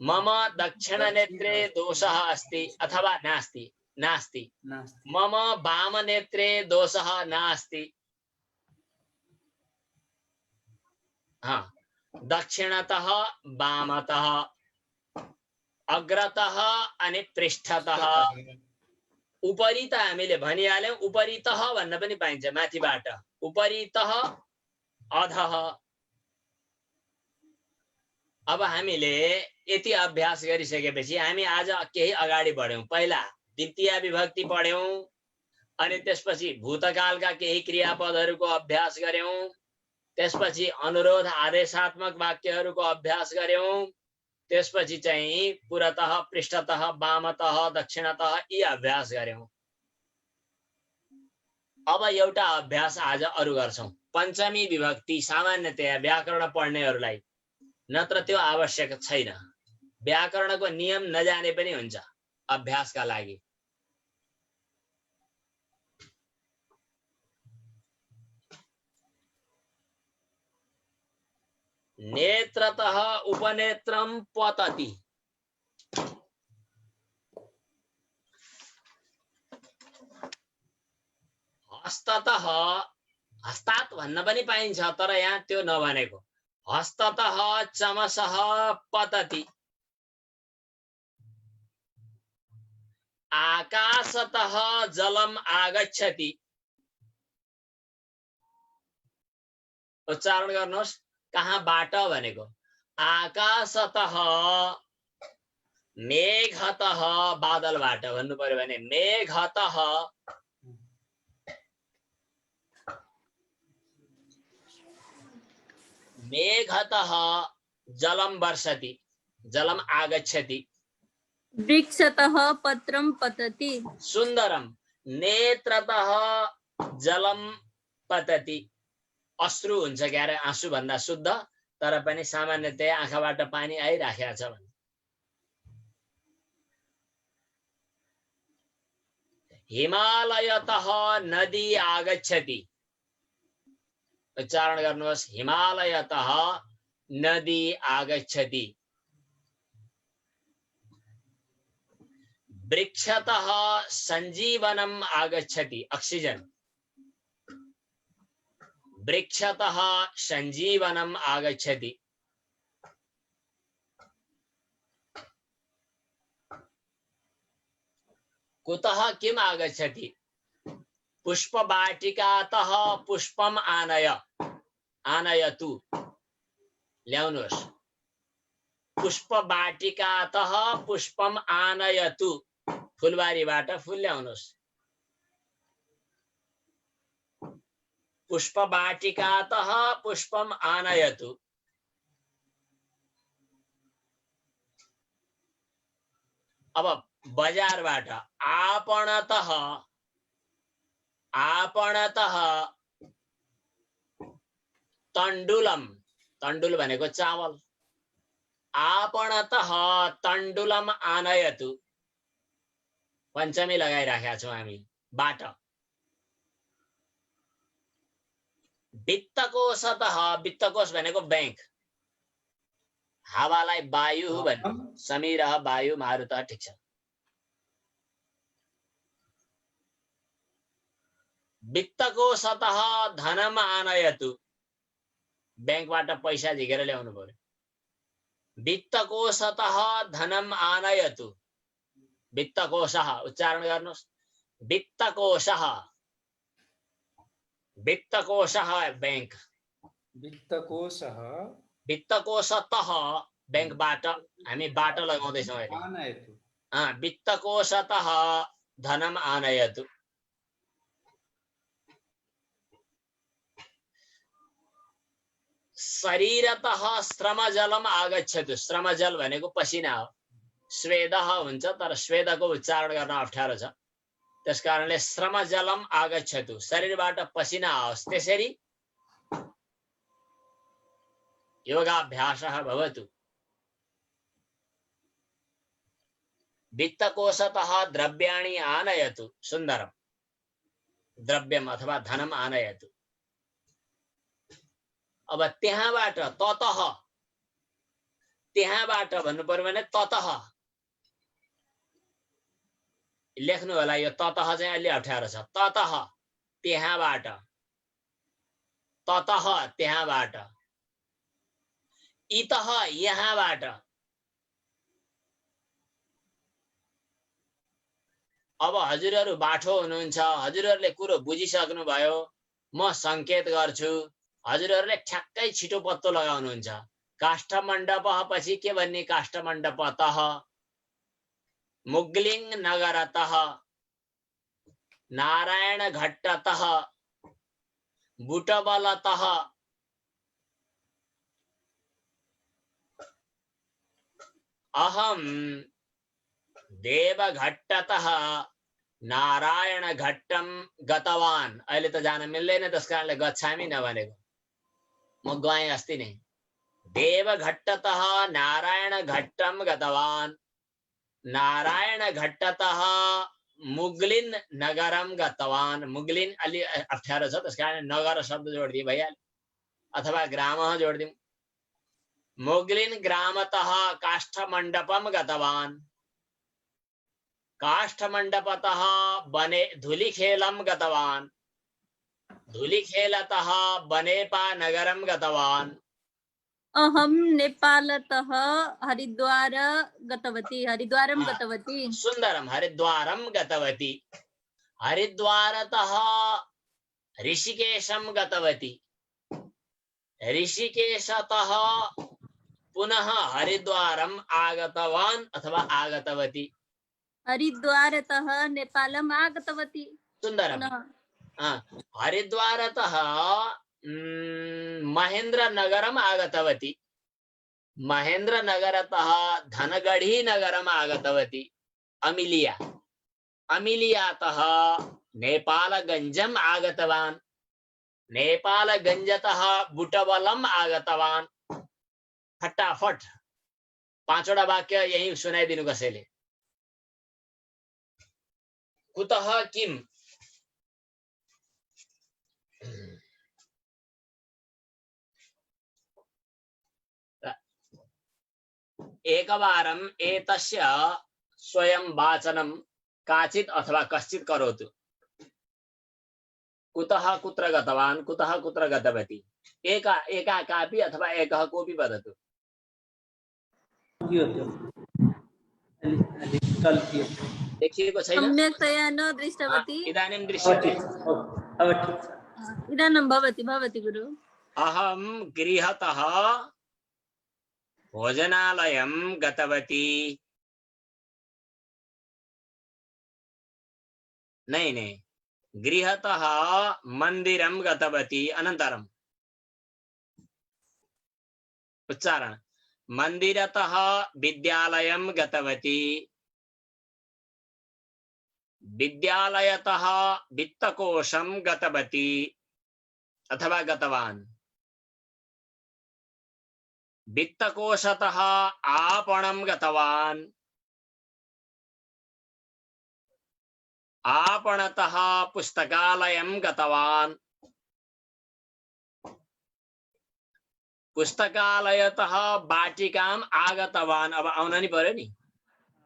Speaker 1: मम दक्षिण नेत्रे दोषः अस्ति अथवा नास्ति। नास्ति। मम वाम नेत्रे दोषः नास्ति। दक्षिणतः वामतः, अग्रतः अनि पृष्ठतः। उपरितः हामीले भनिहाल्यौं, उपरितः भन्न पनि पाइन्छ, माथिबाट। उपरितः अधः। अब हामीले यति अभ्यास गरिसकेपछि हामी आज केही अगाडि बढ्यौं। पहिला द्वितीय विभक्ति पढ्यौं, अनि त्यसपछि भूतकालका केही क्रियापदहरूको अभ्यास गर्यौं। त्यसपछि अनुरोध आदेशात्मक वाक्यहरूको अभ्यास गर्यौं। त्यसपछि चाहिँ पुरतः पृष्ठतः वामतः दक्षिणतः यी अभ्यास गर्यौं। अब एउटा अभ्यास आज अरु गर्छौं। पञ्चमी विभक्ति सामान्यतया व्याकरण पढ्नेहरूलाई, नत्र त्यो आवश्यक छैन। व्याकरणको नियम नजाने पनि हुन्छ अभ्यासका लागि। नेत्रतः उपनेत्रम पतति। हस्ततः, हस्तात भन्न पनि पाइन्छ, तर यहाँ त्यो नभनेको। हस्ततः चमसः पतति। आकाशतः जलम आगच्छति। उच्चारण गर्नुहोस्, कहाँबाट भनेको। आकाशतः, मेघतः बादलबाट भन्नु पर्यो भने मेघतः, मेघतः जलम वर्षति, जलम आगच्छति।
Speaker 3: वृक्षतः पत्रं पतति।
Speaker 1: सुन्दरम। नेत्रतः जलम पतति। अश्रु हुन्छ क्यारे, आँसु भन्दा शुद्ध, तर पनि सामान्यतया आँखाबाट पानी आइराखेको छ भने। हिमालयतः नदी आगच्छति। उच्चारण गर्नुहोस्, हिमालयतः नदी आगच्छति। वृक्षतः संजीवनम आगच्छति, ऑक्सीजन। वृक्षतः संजीवनम आगच्छति। कुतः किम आगच्छति? पुष्पवाटिकातः पुष्पम आनय। आनयतु, ल्याउनुहोस्। पुष्पवाटिकातः पुष्पम आनयतु, फुलबारीबाट फुल ल्याउनुहोस्। पुष्पवाटिकातः पुष्पम आनयतु। अब बजारबाट आपणतः, आपणतः तण्डुलम, तण्डुल भनेको चावल। आपणतः तण्डुलम आनयतु। पञ्चमी लगाइराखेका छौँ हामी, बाट। वित्तकोशतः, वित्तकोश भनेको बैंक। हावालाई वायु भन्नु, समीरः वायु मारुतः, ठिक छ। वित्तकोशतः धनम आनयतु। बैंकबाट पैसा झिकेर ल्याउनु पर्यो। वित्तकोशतः धनम आनयतु। वित्तकोशः, उच्चारण गर्नुहोस्, वित्तकोशः। वित्तकोशः बैंक।
Speaker 6: वित्तकोशः
Speaker 1: वित्तकोशतः बैंकबाट, हामी बाट लगाउँदैछौँ अहिले।
Speaker 6: आनयतु।
Speaker 1: वित्तकोशतः धनम आनयतु। शरीरतः श्रमजलम आगच्छतु। श्रमजल भनेको पसिना हो। स्वेदः हुन्छ, तर स्वेदको उच्चारण गर्न अप्ठ्यारो छ, त्यसकारणले श्रमजलम आगच्छतु, शरीरबाट पसिना आओस्। त्यसरी योगाभ्यासः भवतु। वित्तकोशतः द्रव्याणि आनयतु। सुन्दरम। द्रव्यम अथवा धनम आनयतु। अब त्यहाँबाट, ततः, त्यहाँबाट भन्नु पर्यो भने ततः लेख्नु होला। यो ततः चाहिँ अलि अप्ठ्यारो छ। ततः, त्यहाँबाट। ततः, त्यहाँबाट। इतः, यहाँबाट। अब हजुरहरू बाठो हुनुहुन्छ, हजुरहरूले कुरो बुझिसक्नु भयो, म संकेत गर्छु, हजुरहरूले ठ्याक्कै छिटो पत्तो लगाउनुहुन्छ। काष्ठमण्डप पछि के भन्ने? काष्ठमण्डपतः, मुग्लिङ नगरतः, नारायण घट्टतः, बुटबलतः, अहम देवघट्टतः नारायण घट्टम गतवान। अहिले त जान मिल्दैन, त्यसकारणले गच्छामि नभनेको, म गएँ अस्ति नै। देवघट्टतः नारायण घट्टम गतवान। नारायण घट्टतः मुग्लिन नगरम गतवान। मुग्लिन अलि अप्ठ्यारो छ, त्यसकारण नगर शब्द जोडिदिए भइहाल्यो, अथवा ग्रामः जोडिदिउँ। मुग्लिन ग्रामतः काष्ठमण्डपम गतवान। काष्ठमण्डपतः बने धुलिखेलम गतवान। धुलिखेलतः बनेपा नगरम गतवान।
Speaker 3: अहम नेपालतः हरिद्वार गतवती। हरिद्वारम गतवती।
Speaker 1: सुन्दरम। हरिद्वारम गतवती। हरिद्वारतः ऋषिकेशम गतवती। ऋषिकेशतः पुनः हरिद्वारम आगतवान अथवा आगतवती।
Speaker 3: हरिद्वारतः नेपालम आगतवती।
Speaker 1: सुन्दरम। हरिद्वारतः महेन्द्रनगरम आगतवती। महेन्द्रनगरतः धनगढ़ी नगरम् आगतवती अमिलिया। अमिलियातः नेपालगञ्जम् आगतवान्। नेपालगञ्जतः बुटवलम् आगतवान्। फटाफट पांचवटा वाक्य यही सुनाइदिनु कसैले। कुतः किम् एकवारम् एतस्य स्वयं वाचनं काचित् अथवा कश्चित् करोतु। कुतः कुत्र गतवान्, कुतः कुत्र गतवती। एका कापि अथवा एकः कोऽपि वदतु। देखिएको छैन?
Speaker 3: सम्यक्तया न दृष्टवती।
Speaker 1: इदानीं दृश्यते।
Speaker 3: इदानीं भवति गुरु।
Speaker 1: अहं गृहतः भोजनालयं गतवती। नहीं गृहतः मन्दिरं गतवती। अनन्तरम् उच्चारण मन्दिरतः विद्यालयं गतवती। विद्यालयतः वित्तकोशं गतवती अथवा गतवान्। वित्तकोशतः आपणं गतवान्। आपणतः पुस्तकालयं गतवान्। पुस्तकालयतः बाटिकाम् आगतवान्। अब आउन नि पर्यो नि।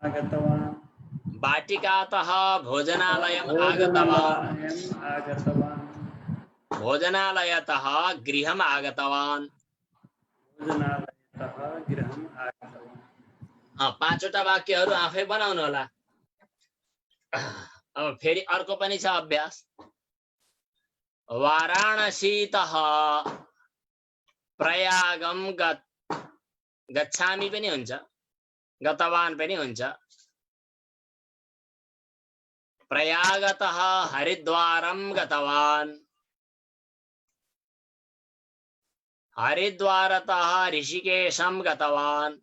Speaker 5: आगतवान्।
Speaker 1: बाटिकातः भोजनालयम् आगतवान्। भोजनालयतः गृहम् आगतवान्।
Speaker 5: भोजनालयतः गृहम् आगतवान्।
Speaker 1: पाँचवटा वाक्यहरू आफै बनाउनु होला। अब फेरि अर्को पनि छ अभ्यास। वाराणसीतः प्रयागं गच्छामि पनि हुन्छ, गतवान् पनि हुन्छ। प्रयागतः हरिद्वारं गतवान्। हरिद्वारतः ऋषिकेशं गतवान्।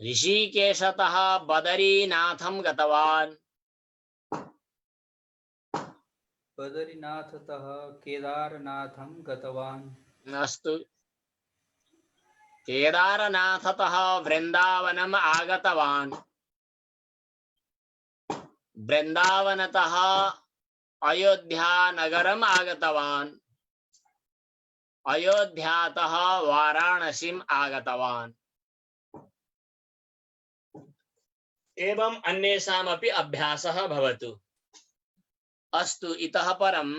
Speaker 1: ऋषिकेशतः बदरीनाथं गतवान्।
Speaker 6: बदरीनाथतः केदारनाथं गतवान्।
Speaker 1: अस्तु। केदारनाथतः वृन्दावनम् आगतवान्। वृन्दावनतः अयोध्यानगरम् आगतवान्। अयोध्यातः वाराणसीम् आगतवान्। एवं अन्येषामपि अभ्यासः भवतु। अस्तु, इतः परं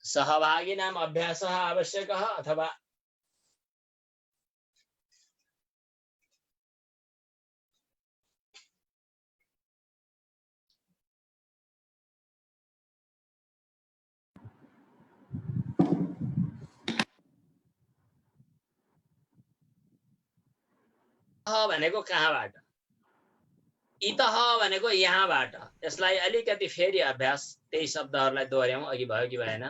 Speaker 1: सहभागिनाम् अभ्यासः आवश्यकः अथवा भनेको कहाँबाट, इतः भनेको यहाँबाट। यसलाई अलिकति फेरि अभ्यास त्यही शब्दहरूलाई दोहोर्याउँ। अघि भयो कि भएन?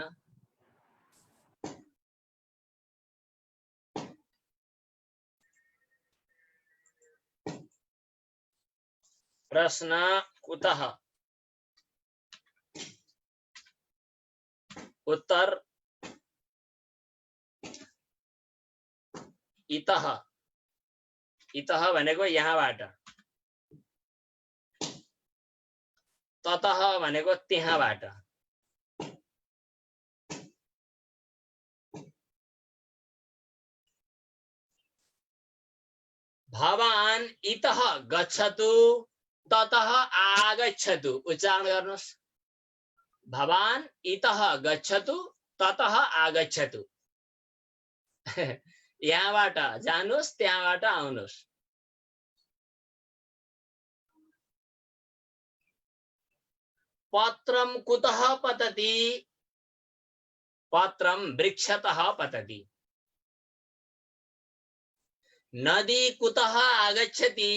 Speaker 1: प्रश्न कुतः, उत्तर इतः। इतः भनेको यहाँबाट। ततः भनेको त्यहाँबाट। भवान् इतः गच्छतु ततः आगच्छतु। उच्चारण गर्नुहोस्। भवान् इतः गच्छतु ततः आगच्छतु। यहाँबाट जानुहोस्, त्यहाँबाट आउनुहोस्। पत्रं कुतः पतति? पत्रं वृक्षतः पतति। नदी कुतः आगच्छति?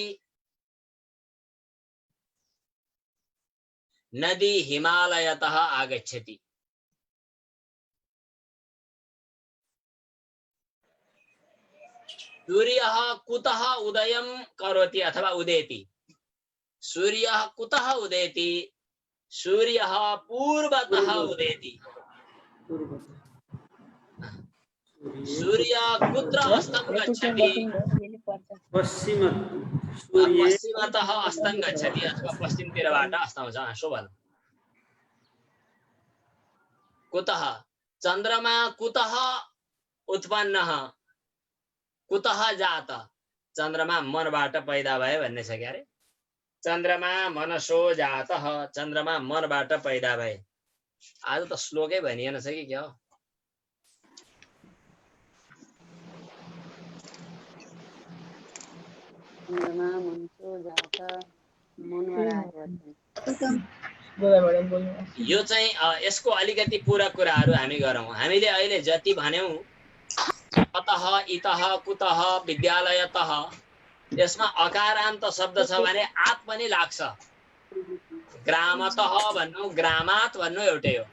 Speaker 1: नदी हिमालयतः आगच्छति। सूर्यः कुतः उदयं करोति अथवा उदेति सूर्यः कुतः उदेति सूर्यः पूर्वतः उदेति सूर्य कुत्र अस्तं गच्छति पश्चिमतः अस्तं गच्छति अथवा पश्चिमतिरबाट अस्ताउँछ शोभन कुतः चन्द्रमा कुतः उत्पन्नः कुतः जात चन्द्रमा मनबाट पैदा भयो भन्ने छ के अरे चन्द्रमा मनसो जातः चन्द्रमा मनबाट पैदा भए आज त श्लोकै भनिएन छ कि क्या हो यो चाहिँ यसको अलिकति पूरा कुराहरू हामी गरौँ हामीले अहिले जति भन्यौं अतः इतः कुतः विद्यालयतः यसमा अकारान्त शब्द छ भने आत पनि लाग्छ ग्रामतः भन्नु ग्रामात भन्नु एउटै हो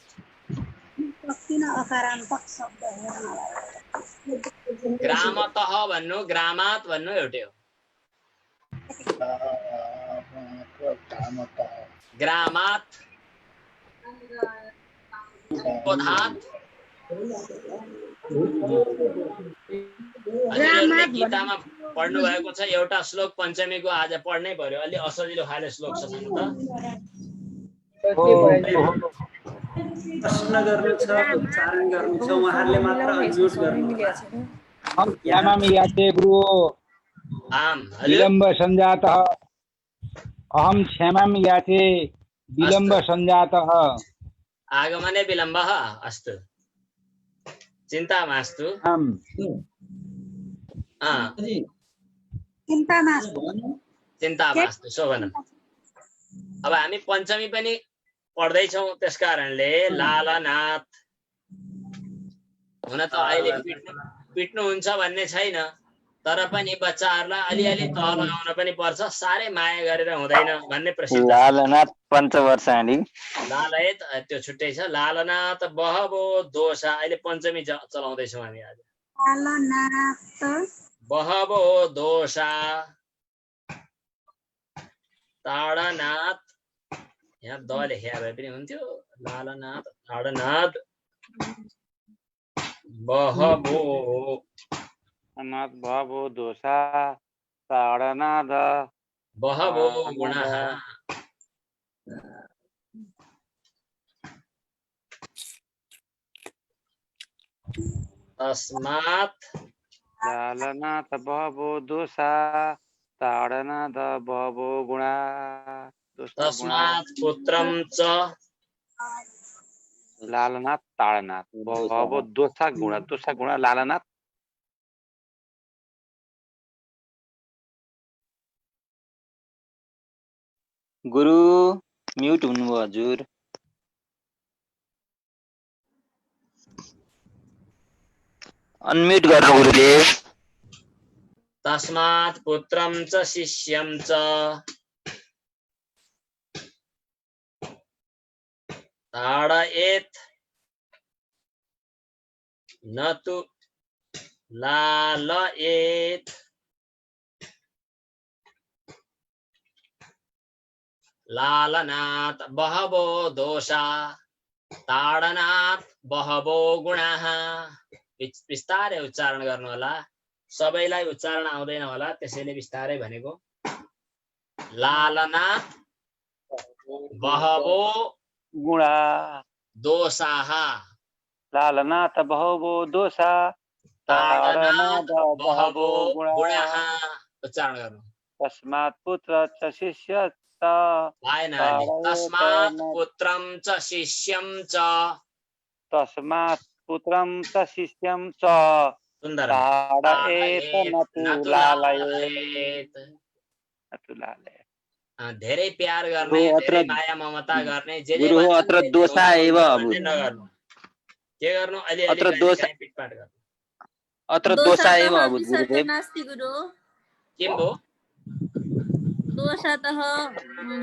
Speaker 1: ग्रामतः भन्नु ग्रामात भन्नु एउटै हो ग्रामात क्रोधात गीतामा पढ्नु भएको छ एउटा श्लोक पञ्चमीको आज पढ्नै पर्यो अलि असजिलो खाले श्लोक छ भन्नु त
Speaker 5: प्रश्न गर्नु छ उच्चारण गर्नु छ उहाँहरूले मात्र अनम्युट गर्नु
Speaker 7: यामामि याते गुरु
Speaker 1: आम
Speaker 7: विलम्ब संजातः अहम क्षमामि याते विलम्ब संजातः
Speaker 1: आगमने विलम्बः अस्तु चिन्ता मास्तु
Speaker 7: आम्
Speaker 1: चिन्ता मास्तु शोभन अब हामी पञ्चमी पनि पढ्दैछौँ त्यसकारणले लालनाथ हुन त अहिले पिट्नुहुन्छ भन्ने छैन तर पनि बच्चाहरूलाई अलिअलि तह लगाउन पनि पर्छ साह्रै माया गरेर हुँदैन भन्ने प्रसिद्ध
Speaker 2: लालनाथ पञ्चवर्षाणी
Speaker 1: लालयत त्यो छुट्टै छ लालनाथ बहबो दोषा अहिले पञ्चमी चलाउँदैछौँ हामी आज बहबो दोषा ताडनाथ यहाँ द लेख्या भए पनि हुन्थ्यो लालनाथ ताडनाथ बहबो
Speaker 2: अनाथ बहबो दोषा ताडनाद
Speaker 1: बहबो गुणः तस्मात्
Speaker 2: लालनाथ बहबो दोषा ताडनाद बहबो गुणा
Speaker 1: तस्मात् पुत्रं च
Speaker 2: लालनाथ ताडनाथ बहबो दोषा गुण लालनाथ
Speaker 8: गुरु म्युट हुनुभयो हजुर अनम्युट गर्नु गुरुदेव
Speaker 1: तस्मात् पुत्रं च शिष्यं च ताडयेत् न तु लालयेत् लालनात् बहवो दोषा ताडनात् बहवो गुणाः विस्तारै उच्चारण गर्नु होला सबैलाई उच्चारण आउँदैन होला त्यसैले बिस्तारै भनेको लालनाथ बहवो
Speaker 2: गुणा
Speaker 1: दोषाः
Speaker 2: लालनाथ बहवो दोषा
Speaker 1: ताडनाथ बहवो गुणाः उच्चारण गर्नु
Speaker 2: तस्मात् पुत्र च शिष्य
Speaker 1: भएन तस्मात् पुत्रं च शिष्यं च
Speaker 2: तस्मात् पुत्रं च शिष्यं च
Speaker 1: सुन्दर
Speaker 2: ताडयेत् न तु लालयेत्
Speaker 1: धेरै प्यार गर्ने धेरै माया ममता गर्ने जे
Speaker 8: गुरु अत्र दोषा एव
Speaker 1: नगर्नु के गर्नु अलि
Speaker 8: अत्र दोषा
Speaker 1: पिटपाट गर्नु
Speaker 8: अत्र दोषा एव गुरुदेव
Speaker 3: नास्ति गुरु
Speaker 1: किं भो
Speaker 3: दोषातः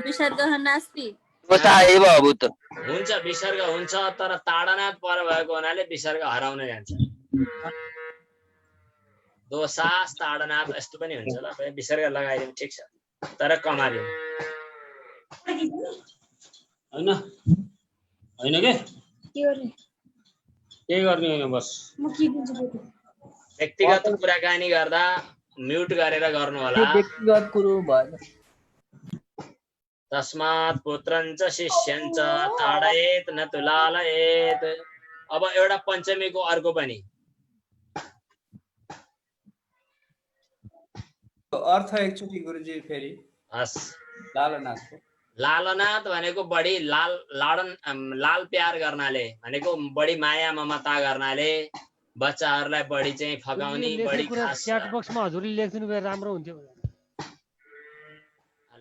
Speaker 3: विसर्गः नास्ति
Speaker 8: दोषा एव अभूत
Speaker 1: हुन्छ विसर्ग हुन्छ तर ताडनाथ पर भएको हुनाले विसर्ग हराउन जान्छ दोसास ताडनाथ यस्तो पनि हुन्छ ल, विसर्ग लगाइदिउँ ठिक छ, तर कमालियो होइन होइन के केही गर्ने होइन, बस व्यक्तिगत कुराकानी गर्दा म्युट गरेर गर्नु होला।
Speaker 6: व्यक्तिगत कुरो भएन।
Speaker 1: तस्मात् पुत्रञ्च शिष्यञ्च ताडयेत न तु लालयेत। अब एउटा पञ्चमीको अर्को पनि
Speaker 6: अर्थ एकचोटि गुरुजी फेरि।
Speaker 1: हस्,
Speaker 6: लालनाथको
Speaker 1: लालनाथ भनेको बढी लाल प्यार गर्नाले भनेको बढी माया ममता गर्नाले बच्चाहरूलाई बढी चाहिँ फकाउने, बढी खास
Speaker 9: च्याट बक्समा हजुरले लेख्दिनु भए राम्रो हुन्थ्यो।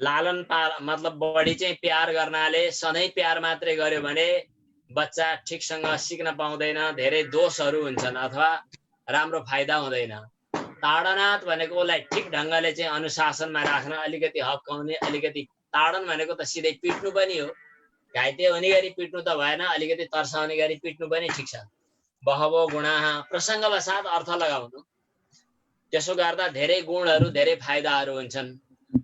Speaker 1: लालन मतलब बढी चाहिँ प्यार गर्नाले, सधैँ प्यार मात्रै गर्यो भने बच्चा ठिकसँग सिक्न पाउँदैन, धेरै दोषहरू हुन्छन् अथवा राम्रो फाइदा हुँदैन। ताडनाथ भनेको उसलाई ठिक ढङ्गले चाहिँ अनुशासनमा राख्न, अलिकति हप्काउने, अलिकति ताडन भनेको त सिधै पिट्नु पनि हो, घाइते हुने गरी पिट्नु त भएन, अलिकति तर्साउने गरी पिट्नु पनि ठिक छ। बहवो गुणाः प्रसङ्गवसाथ अर्थ लगाउनु, त्यसो गर्दा धेरै गुणहरू धेरै फाइदाहरू हुन्छन्।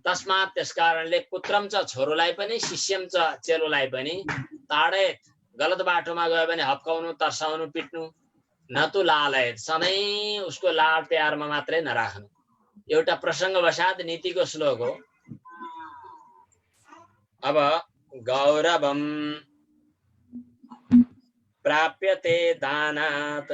Speaker 1: तस्मात् त्यसकारणले पुत्रम च छोरोलाई पनि शिष्यम च चेलोलाई पनि ताडयेत गलत बाटोमा गयो भने हप्काउनु, तर्साउनु, पिट्नु, न तु लालयेत सधैँ उसको लाड प्यारमा मात्रै नराख्नु। एउटा प्रसङ्गवसाथ नीतिको श्लोक हो। अब गौरवम प्राप्यते दानात्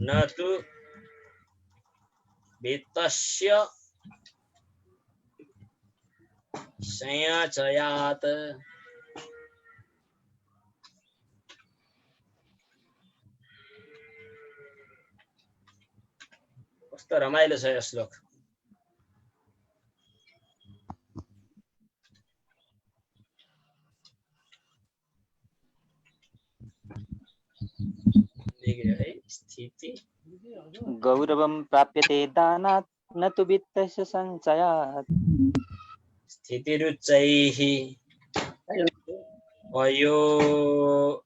Speaker 1: न तु वित्तस्य संचयात्। कस्तो रमाइलो छ यो श्लोक। स्थिति
Speaker 2: गौरवं प्राप्यते दानात् न तु वित्तस्य संचयात्।
Speaker 1: स्थितिरुच्चैः वयोदानां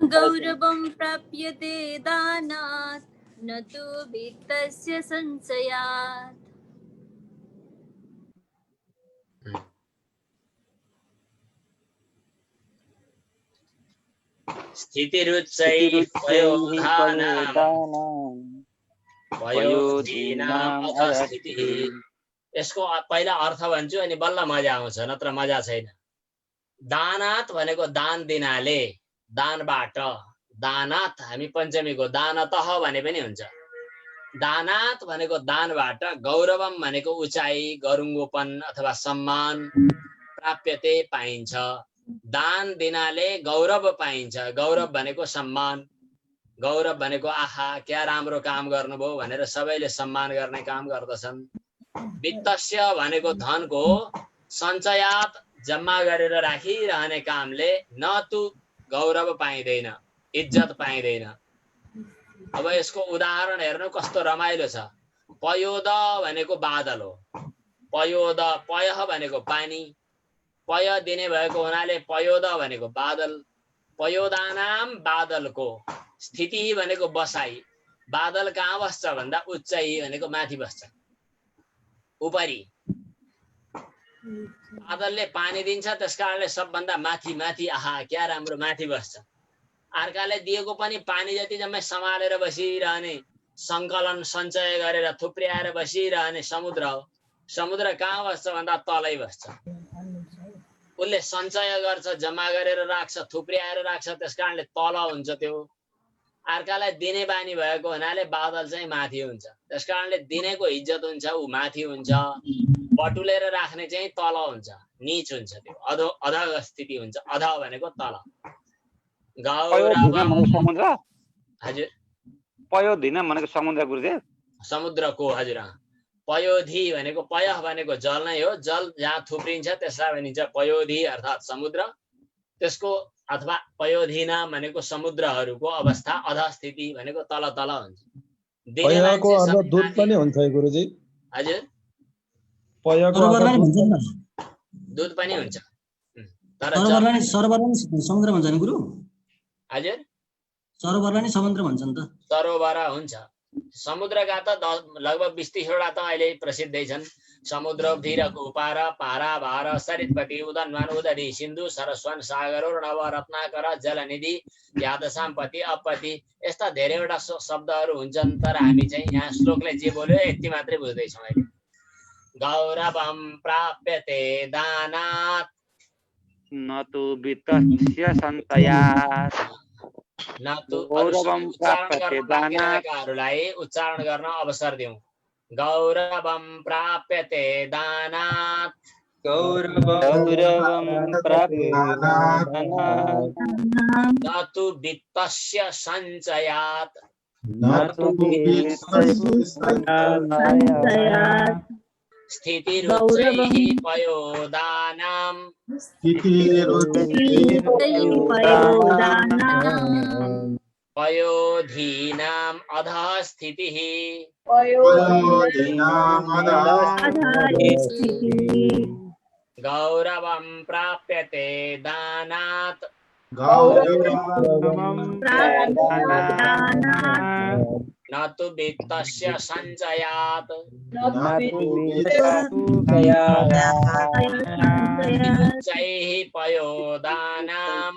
Speaker 3: गौरवं प्राप्यते दानात् न तु वित्तस्य संचयात्।
Speaker 1: स्थितिरुच्चैः वयोधीनाम् अधस्थितिः। यसको पहिला अर्थ भन्छु अनि बल्ल मजा आउँछ, नत्र मजा छैन। दानात भनेको दान दिनाले, दानबाट। दानात हामी पञ्चमीको दानतः भने पनि हुन्छ। दानात भनेको दानबाट, गौरवम भनेको उचाइ, गरुङ्गोपन अथवा सम्मान, प्राप्यते पाइन्छ। दान दिनाले गौरव पाइन्छ। गौरव भनेको सम्मान, गौरव भनेको आहा क्या राम्रो काम गर्नुभयो भनेर सबैले सम्मान गर्ने काम गर्दछन्। वित्तस्य भनेको धनको, सञ्चयात जम्मा गरेर राखिरहने कामले न तु गौरव पाइँदैन, इज्जत पाइँदैन। अब यसको उदाहरण हेर्नु कस्तो रमाइलो छ। पयोद भनेको बादल हो। पयोद, पयः भनेको पानी, पय दिने भएको हुनाले पयोद भनेको बादल। पयोदानाम बादलको, स्थिति भनेको बसाई। बादल कहाँ बस्छ भन्दा उच्चाइ भनेको माथि बस्छ, उपरि। बादलले पानी दिन्छ, त्यसकारणले सबभन्दा माथि माथि, आहा क्या राम्रो माथि बस्छ। अर्काले दिएको पनि पानी जति जम्मै सम्हालेर बसिरहने, सङ्कलन सञ्चय गरेर थुप्र्याएर बसिरहने समुद्र हो। समुद्र कहाँ बस्छ भन्दा तलै बस्छ। उसले सञ्चय गर्छ, जम्मा गरेर राख्छ, थुप्र्याएर राख्छ, त्यसकारणले तल हुन्छ त्यो। अर्कालाई दिने बानी भएको हुनाले बादल चाहिँ माथि हुन्छ, त्यसकारणले दिनेको इज्जत हुन्छ, ऊ माथि हुन्छ। बटुलेर राख्ने चाहिँ तल हुन्छ, नीच हुन्छ, त्यो अधः स्थिति हुन्छ। अध भनेको तल।
Speaker 2: समुद्र,
Speaker 1: हजुर
Speaker 2: पयोधिन भनेको समुद्र गुरुदेव,
Speaker 1: समुद्रको। हजुर पयोधी भनेको, पयः भनेको जल नै हो। जल जहाँ थुप्रिन्छ त्यसलाई भनिन्छ पयोधी, अर्थात् समुद्र। त्यसको अथवा पयोधिना भनेको समुद्रहरूको अवस्था, अधस्थिति भनेको तल तल हुन्छ। दिने
Speaker 10: पयको
Speaker 1: मान्छे
Speaker 10: अर्थ
Speaker 1: सबै
Speaker 10: दूध
Speaker 1: माथि।
Speaker 10: पनि हुन्छ है गुरुजी।
Speaker 1: हजुर
Speaker 10: पयको अर्थ
Speaker 1: दूध पनि हुन्छ तर
Speaker 11: सरोवरलाई समुद्र भन्छ नि गुरु?
Speaker 1: हजुर
Speaker 11: सरोवरलाई नि समुद्र भन्छ नि त?
Speaker 1: सरोवर हुन्छ। समुद्रका त लगभग 20-30 वटा त अहिले प्रसिद्धै छन्। समुद्र भिरको पार पारा भार सरितपति उदन्वान उदरी सिन्धु सरस्वन सागर नव रत्नाकर जलनिधि याद साम्पति अपति यस्ता धेरैवटा शब्दहरू हुन्छन्। तर हामी चाहिँ यहाँ श्लोकले जे बोल्यो यति मात्रै बुझ्दैछौँ अहिले। गौरवं प्राप्यते दानात्
Speaker 2: न तु वित्तस्य सञ्चयात्
Speaker 1: न तु
Speaker 2: गौरवं प्राप्यते दानात्
Speaker 1: दानाहरूलाई उच्चारण गर्न अवसर दिउँ। गौरवं प्राप्यते दानात्
Speaker 2: गौरवं प्राप्यते दानात्
Speaker 1: न तु वित्तस्य सञ्चयात्
Speaker 2: न तु वित्तस्य सञ्चयात्
Speaker 1: स्थितिरुच्चैः पयोदानां पयोधीनाम् अधः स्थितिः गौरवं प्राप्यते दानात् न तु वित्तस्य सञ्चयात् स्थितिरुच्चैः पयोदानां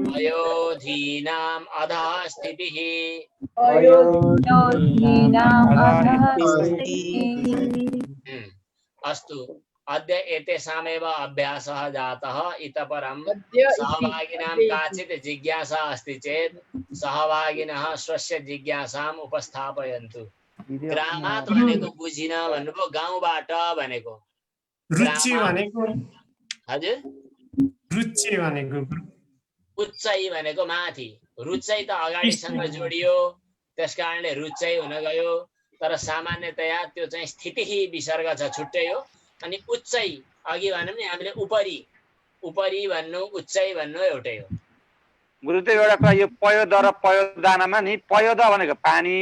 Speaker 1: पयोधीनाम् अधः स्थितिः अस्तु अद्य एतेषामेव अभ्यासः जातः। इतः परं सहभागिनां काचित् जिज्ञासा अस्ति चेत् सहभागिनः स्वस्य जिज्ञासाम् उपस्थापयन्तु। ग्रामात् भनेको बुझिन भन्नुभयो, गाउँबाट भनेको
Speaker 12: रुचि भनेको
Speaker 1: हजुर
Speaker 12: रुचि भनेको
Speaker 1: उच्चै भनेको माथि, रुचै त अगाडिसँग जोडियो त्यसकारणले रुचै हुन गयो। तर सामान्यतया त्यो चाहिँ स्थिति विसर्ग छ, छुट्टै हो। अनि उच्चै अघि भनौँ नि हामीले उपरि उपरि भन्नु उच्चै भन्नु एउटै हो।
Speaker 2: गुरुदेव एउटा कुरा, यो पयोद र पयोदानमा नि पयोद भनेको पानी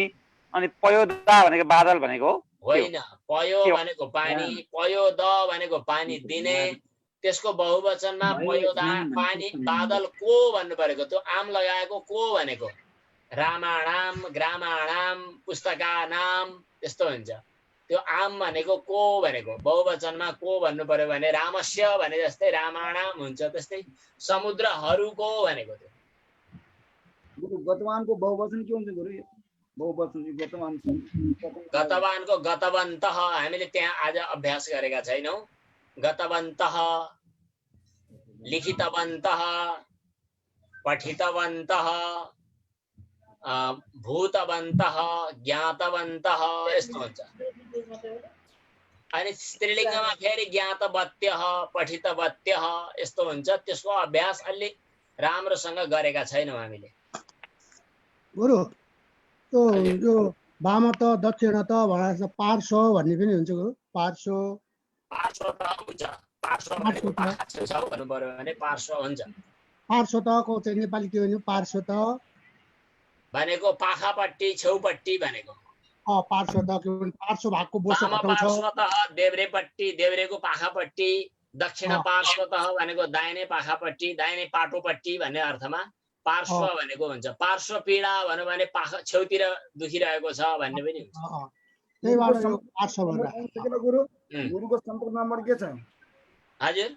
Speaker 2: अनि पयोदा भनेको बादल भनेको
Speaker 1: होइन। पयो भनेको पानी, पयोद भनेको पानी दिने, त्यसको बहुवचनमा पयोदा पानी बादल को भन्नु परेको, त्यो आम लगाएको को भनेको रामाणाम ग्रामाणाम पुस्तकानाम त्यस्तो हुन्छ। त्यो आम भनेको को भनेको, बहुवचनमा को भन्नु पर्यो भने रामस्य भने जस्तै रामाणाम हुन्छ, त्यस्तै समुद्रहरूको भनेको त्यो।
Speaker 13: गतवानको बहुवचन के हुन्छ गुरु? बहुवचन गतवान
Speaker 1: गतवानको गतवन्तः हामीले त्यहाँ आज अभ्यास गरेका छैनौँ। गतवन्तः, लिखितवन्तः, पठितवन्तः, भूतवन्तः, ज्ञातवन्तः यस्तो हुन्छ। अनि स्त्रीलिङ्गमा फेरि ज्ञातवत्यः, पठितवत्यः यस्तो हुन्छ। त्यसको अभ्यास अलि राम्रोसँग गरेका छैनौँ हामीले।
Speaker 14: गुरु त्यो यो वामत दक्षिणत भनेर पार्श्व भन्ने पनि हुन्छ गुरु? पार्श्व
Speaker 1: पार्श्व त हुन्छ, पार्श्व भनेको पाखा छेउछाउ भन्नु पर्यो भने पार्श्व हुन्छ।
Speaker 14: पार्श्वतको चाहिँ नेपाली के भन्यो? पार्श्वत
Speaker 1: भनेको पाखापट्टि छेउपट्टि भनेको।
Speaker 14: पार्श्वत के भन्यो? पार्श्व भागको बोस हटाउँछ।
Speaker 1: पार्श्वतः देब्रेपट्टि, देब्रेको पाखापट्टि। दक्षिण पार्श्वतः भनेको दाहिने पाखापट्टि, दाहिने पाटोपट्टि भन्ने अर्थमा पार्श्व भनेको हुन्छ। पार्श्व पीडा भन्यो भने पाखा छेउतिर दुखिरहेको छ भन्ने पनि हुन्छ।
Speaker 14: त्यहीबाट यो पार्श्व भनेर।
Speaker 13: गुरु गुरुको सम्पर्क नम्बर के छ?
Speaker 1: हजुर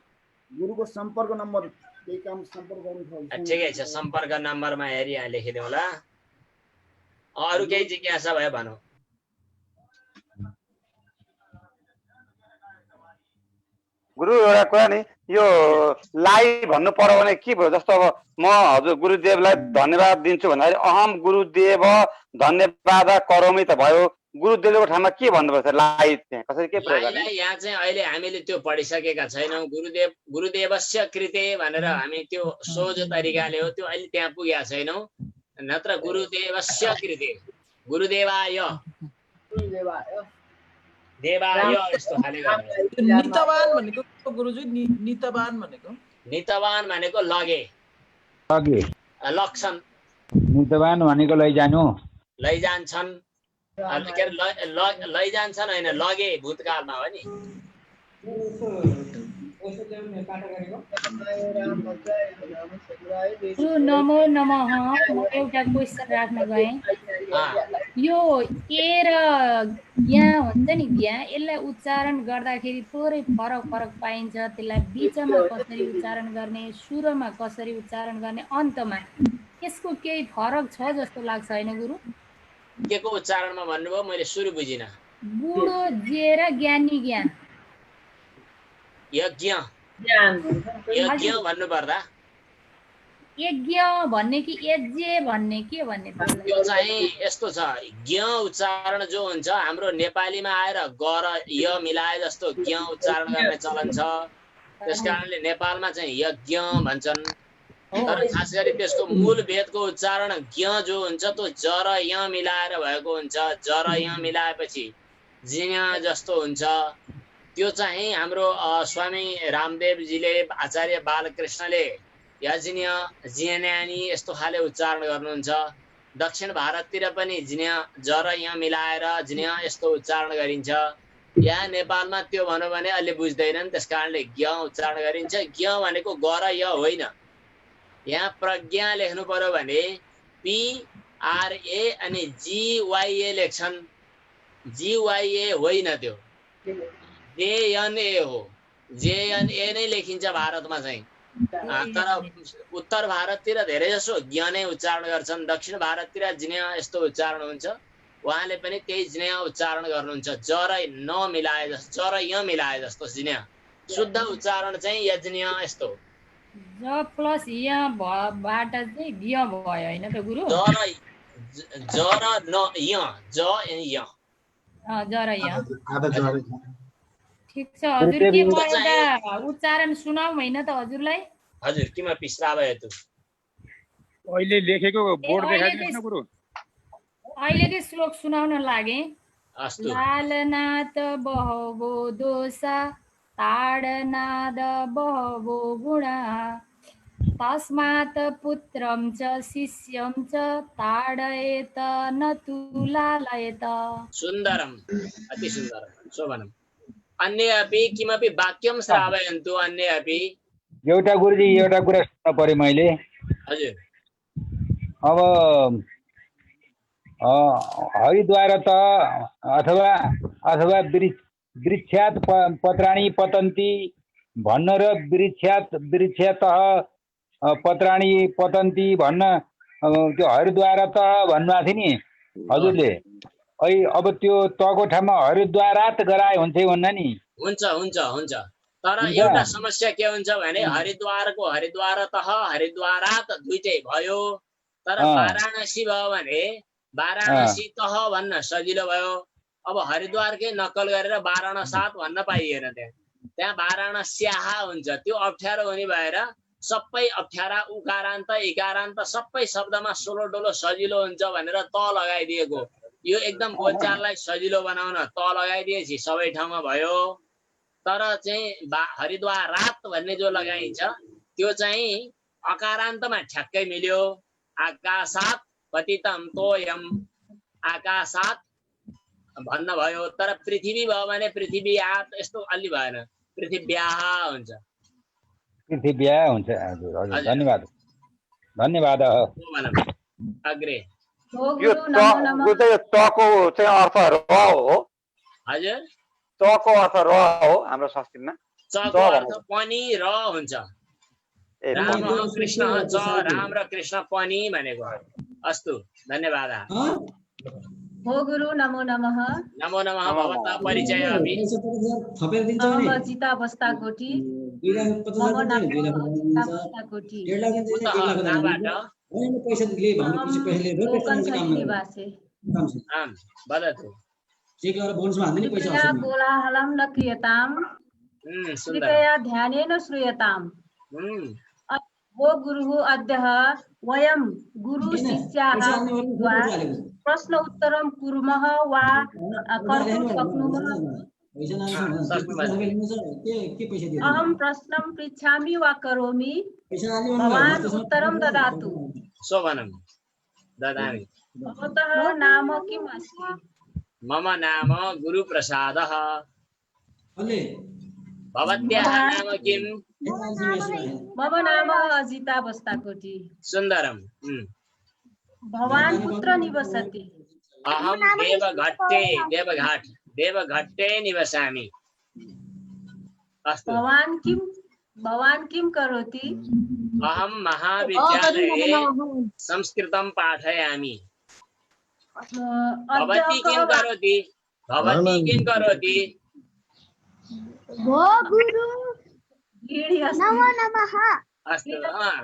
Speaker 13: गुरुको सम्पर्क नम्बर केही काम सम्पर्क गर्नु छ?
Speaker 1: ठिकै छ, सम्पर्क नम्बरमा हेरी यहाँ लेखिदिउँला। अरू केही जिज्ञासा भयो भनौँ।
Speaker 2: गुरु एउटा कुरा नि, यो लाई भन्नु पर्यो भने के भयो? जस्तो अब म हजुर गुरुदेवलाई धन्यवाद दिन्छु भन्दाखेरि अहम गुरुदेव धन्यवाद करोमि त भयो। गुरुदेवको ठाउँमा के भन्नुपर्छ? लाई चाहिँ कसरी के प्रयोग गर्ने?
Speaker 1: यहाँ चाहिँ अहिले हामीले त्यो पढिसकेका छैनौँ। गुरुदेव गुरुदेवस्य कृते भनेर हामी त्यो सोझो तरिकाले हो, त्यो अहिले त्यहाँ पुगेका छैनौँ। नत्र गुरुदेवस्य कृते, गुरुदेवाय देवाय यस्तो खाले गर्ने।
Speaker 6: नितवान भनेको गुरुजी नितवान भनेको
Speaker 1: नितवान भनेको लगे
Speaker 7: लगे
Speaker 1: लक्षण
Speaker 7: नितवान भनेको लैजानु
Speaker 1: लैजान्छन् के अरे लैजान्छन् होइन लगे भूतकालमा हो नि।
Speaker 3: गुरु नमो नमः। म एउटा क्वेसन राख्न गएँ। यो ए र ज्ञा हुन्छ नि ज्ञा, यसलाई उच्चारण गर्दाखेरि थोरै फरक फरक पाइन्छ। त्यसलाई बिचमा कसरी उच्चारण गर्ने, सुरुमा कसरी उच्चारण गर्ने, अन्तमा यसको केही फरक छ जस्तो लाग्छ होइन गुरु?
Speaker 1: के को उच्चारणमा भन्नुभयो मैले सुरु बुझिन।
Speaker 3: बुढो जे र ज्ञानी ज्ञा।
Speaker 1: यज्ञ यज्ञ भन्नु पर्दा
Speaker 3: यज्ञ भन्ने कि यज्ञ भन्ने के भन्ने?
Speaker 1: यो चाहिँ यस्तो छ, ज्ञ उच्चारण जो हुन्छ हाम्रो नेपालीमा आएर ग र य मिलाए जस्तो ज्ञ उच्चारण गर्ने चलन छ। त्यसकारणले नेपालमा चाहिँ यज्ञ भन्छन्। तर खास गरी त्यसको मूल वेदको उच्चारण ज्ञ जो हुन्छ त्यो ज र य मिलाएर भएको हुन्छ। ज र य मिलाएपछि जिन्या जस्तो हुन्छ। त्यो चाहिँ हाम्रो स्वामी रामदेवजीले आचार्य बालकृष्णले यज्ञ जिन्यानी यस्तो खाले उच्चारण गर्नुहुन्छ। दक्षिण भारततिर पनि जिन्या ज र य मिलाएर जिन्या यस्तो उच्चारण गरिन्छ। यहाँ नेपालमा त्यो भनौँ भने अलि बुझ्दैनन्, त्यसकारणले ज्ञ उच्चारण गरिन्छ। ज्ञ भनेको ग र य होइन। यहाँ प्रज्ञा लेख्नु पर्यो भने PRA अनि GYA लेख्छन्। GYA होइन, त्यो JNA हो। JNA नै लेखिन्छ भारतमा चाहिँ। तर उत्तर भारततिर धेरै जसो ज्ञ नै उच्चारण गर्छन्। दक्षिण भारततिर जिन्या यस्तो उच्चारण हुन्छ। उहाँले पनि त्यही जिन्या उच्चारण गर्नुहुन्छ। ज र न मिलाए जस्तो, ज र य मिलाए जस्तो जिन्या। शुद्ध उच्चारण चाहिँ यज्ञ यस्तो।
Speaker 3: ज प्लस य बाट चाहिँ ज्ञ भयो होइन त गुरु?
Speaker 1: ज र न य ज य
Speaker 3: ज र य। ठिक छ हजुर, के म एउटा उच्चारण सुनाऊ होइन त हजुरलाई?
Speaker 1: हजुर, किमा पिस्रा भयो त?
Speaker 7: अहिले लेखेको बोर्ड देखाइदिनुहोस् न गुरु।
Speaker 3: अहिलेकै श्लोक सुनाउन लागे।
Speaker 1: अस्तु।
Speaker 3: लालनाथ बहवो दोषा ताडनाद बहवो गुणा तस्मात् पुत्रं च शिष्यं च ताडयेत न तु लालयेत।
Speaker 1: सुन्दरम्, अति सुन्दरम्, शोभनम्। अन्ये अपि किमपि वाक्यं श्रावयन्तु। अन्ये अपि
Speaker 7: एउटा गुरुजी एउटा कुरा सुन्न पर्यो मैले।
Speaker 1: हजुर।
Speaker 7: अब हरिद्वार त अथवा अथवा वृक्षात् पत्राणि पतन्ति भन्न र वृक्षातः पत्राणि पतन्ति भन्न त्यो हरिद्वार त भन्नुभएको थियो नि हजुरले। अब त्यो तको ठाउँमा हरिद्वारात गराए हुन्छ भन्ना नि?
Speaker 1: हुन्छ हुन्छ हुन्छ। तर एउटा समस्या के हुन्छ भने हरिद्वारको हरिद्वारतः हरिद्वारात दुईटै भयो। तर वाराणसी भयो भने वाराणसी तह भन्न सजिलो भयो। अब हरिद्वारकै नक्कल गरेर वाराणसात भन्न पाइएन। त्यहाँ वाराणस्याह हुन्छ। त्यो अप्ठ्यारो हुने भएर सबै अप्ठ्यारा उकारान्त इकारान्त सबै शब्दमा सोलो डोलो सजिलो हुन्छ भनेर त लगाइदिएको। यो एकदम बोलचाललाई सजिलो बनाउन त लगाइदिएपछि सबै ठाउँमा भयो। तर चाहिँ हरिद्वारात भन्ने जो लगाइन्छ त्यो चाहिँ अकारान्तमा ठ्याक्कै मिल्यो। आकाशात पतितम तोयम आकाशात भन्न भयो। तर पृथ्वी भयो भने पृथ्वीयात यस्तो अलि भएन, पृथ्व्याः हुन्छ।
Speaker 7: पृथ्व्याः हुन्छ। हजुर हजुर, धन्यवाद धन्यवाद।
Speaker 1: अग्रे
Speaker 2: यो तको चाहिँ अर्थ र हो।
Speaker 1: हजुर,
Speaker 2: तको अर्थ र हो हाम्रो संस्कृतमा।
Speaker 1: चको अर्थ पनि र हुन्छ। राम कृष्ण च राम र कृष्ण पनि भनेको। अस्तु, धन्यवाद।
Speaker 15: हो गुरु नमो नमः।
Speaker 1: नमो नमः। भवतः परिचय अपि
Speaker 15: मम चिता बस्ता कोठी मम नाम बस्ता कोठी निवासे।
Speaker 1: आम् वदतु।
Speaker 15: कृपया कोलाहलं न क्रियताम्, कृपया ध्यानेन श्रूयताम्। वो गुरुः अद्यः वयं गुरु शिष्याः प्रश्न उत्तरं कुर्मः वा कर्तुं शक्नुमः। अहं प्रश्नं पृच्छामि वा करोमि, भवान् उत्तरं ददातु।
Speaker 1: शोभनं ददामि।
Speaker 15: भवतः नाम किम् अस्ति?
Speaker 1: मम नाम गुरुप्रसादः। भवत्याः नाम किम्?
Speaker 15: मम नाम अजिता बस्ताकोटी।
Speaker 1: सुन्दरं।
Speaker 15: भवान् कुत्र निवसति?
Speaker 1: अहं देवघट्टे निवसामि। अस्तु।
Speaker 15: भवान् किं करोति?
Speaker 1: अहं महाविद्यालये संस्कृतं पाठयामि। भवती किं करोति?
Speaker 16: भो गुरु नमो नमः।
Speaker 1: अस्तु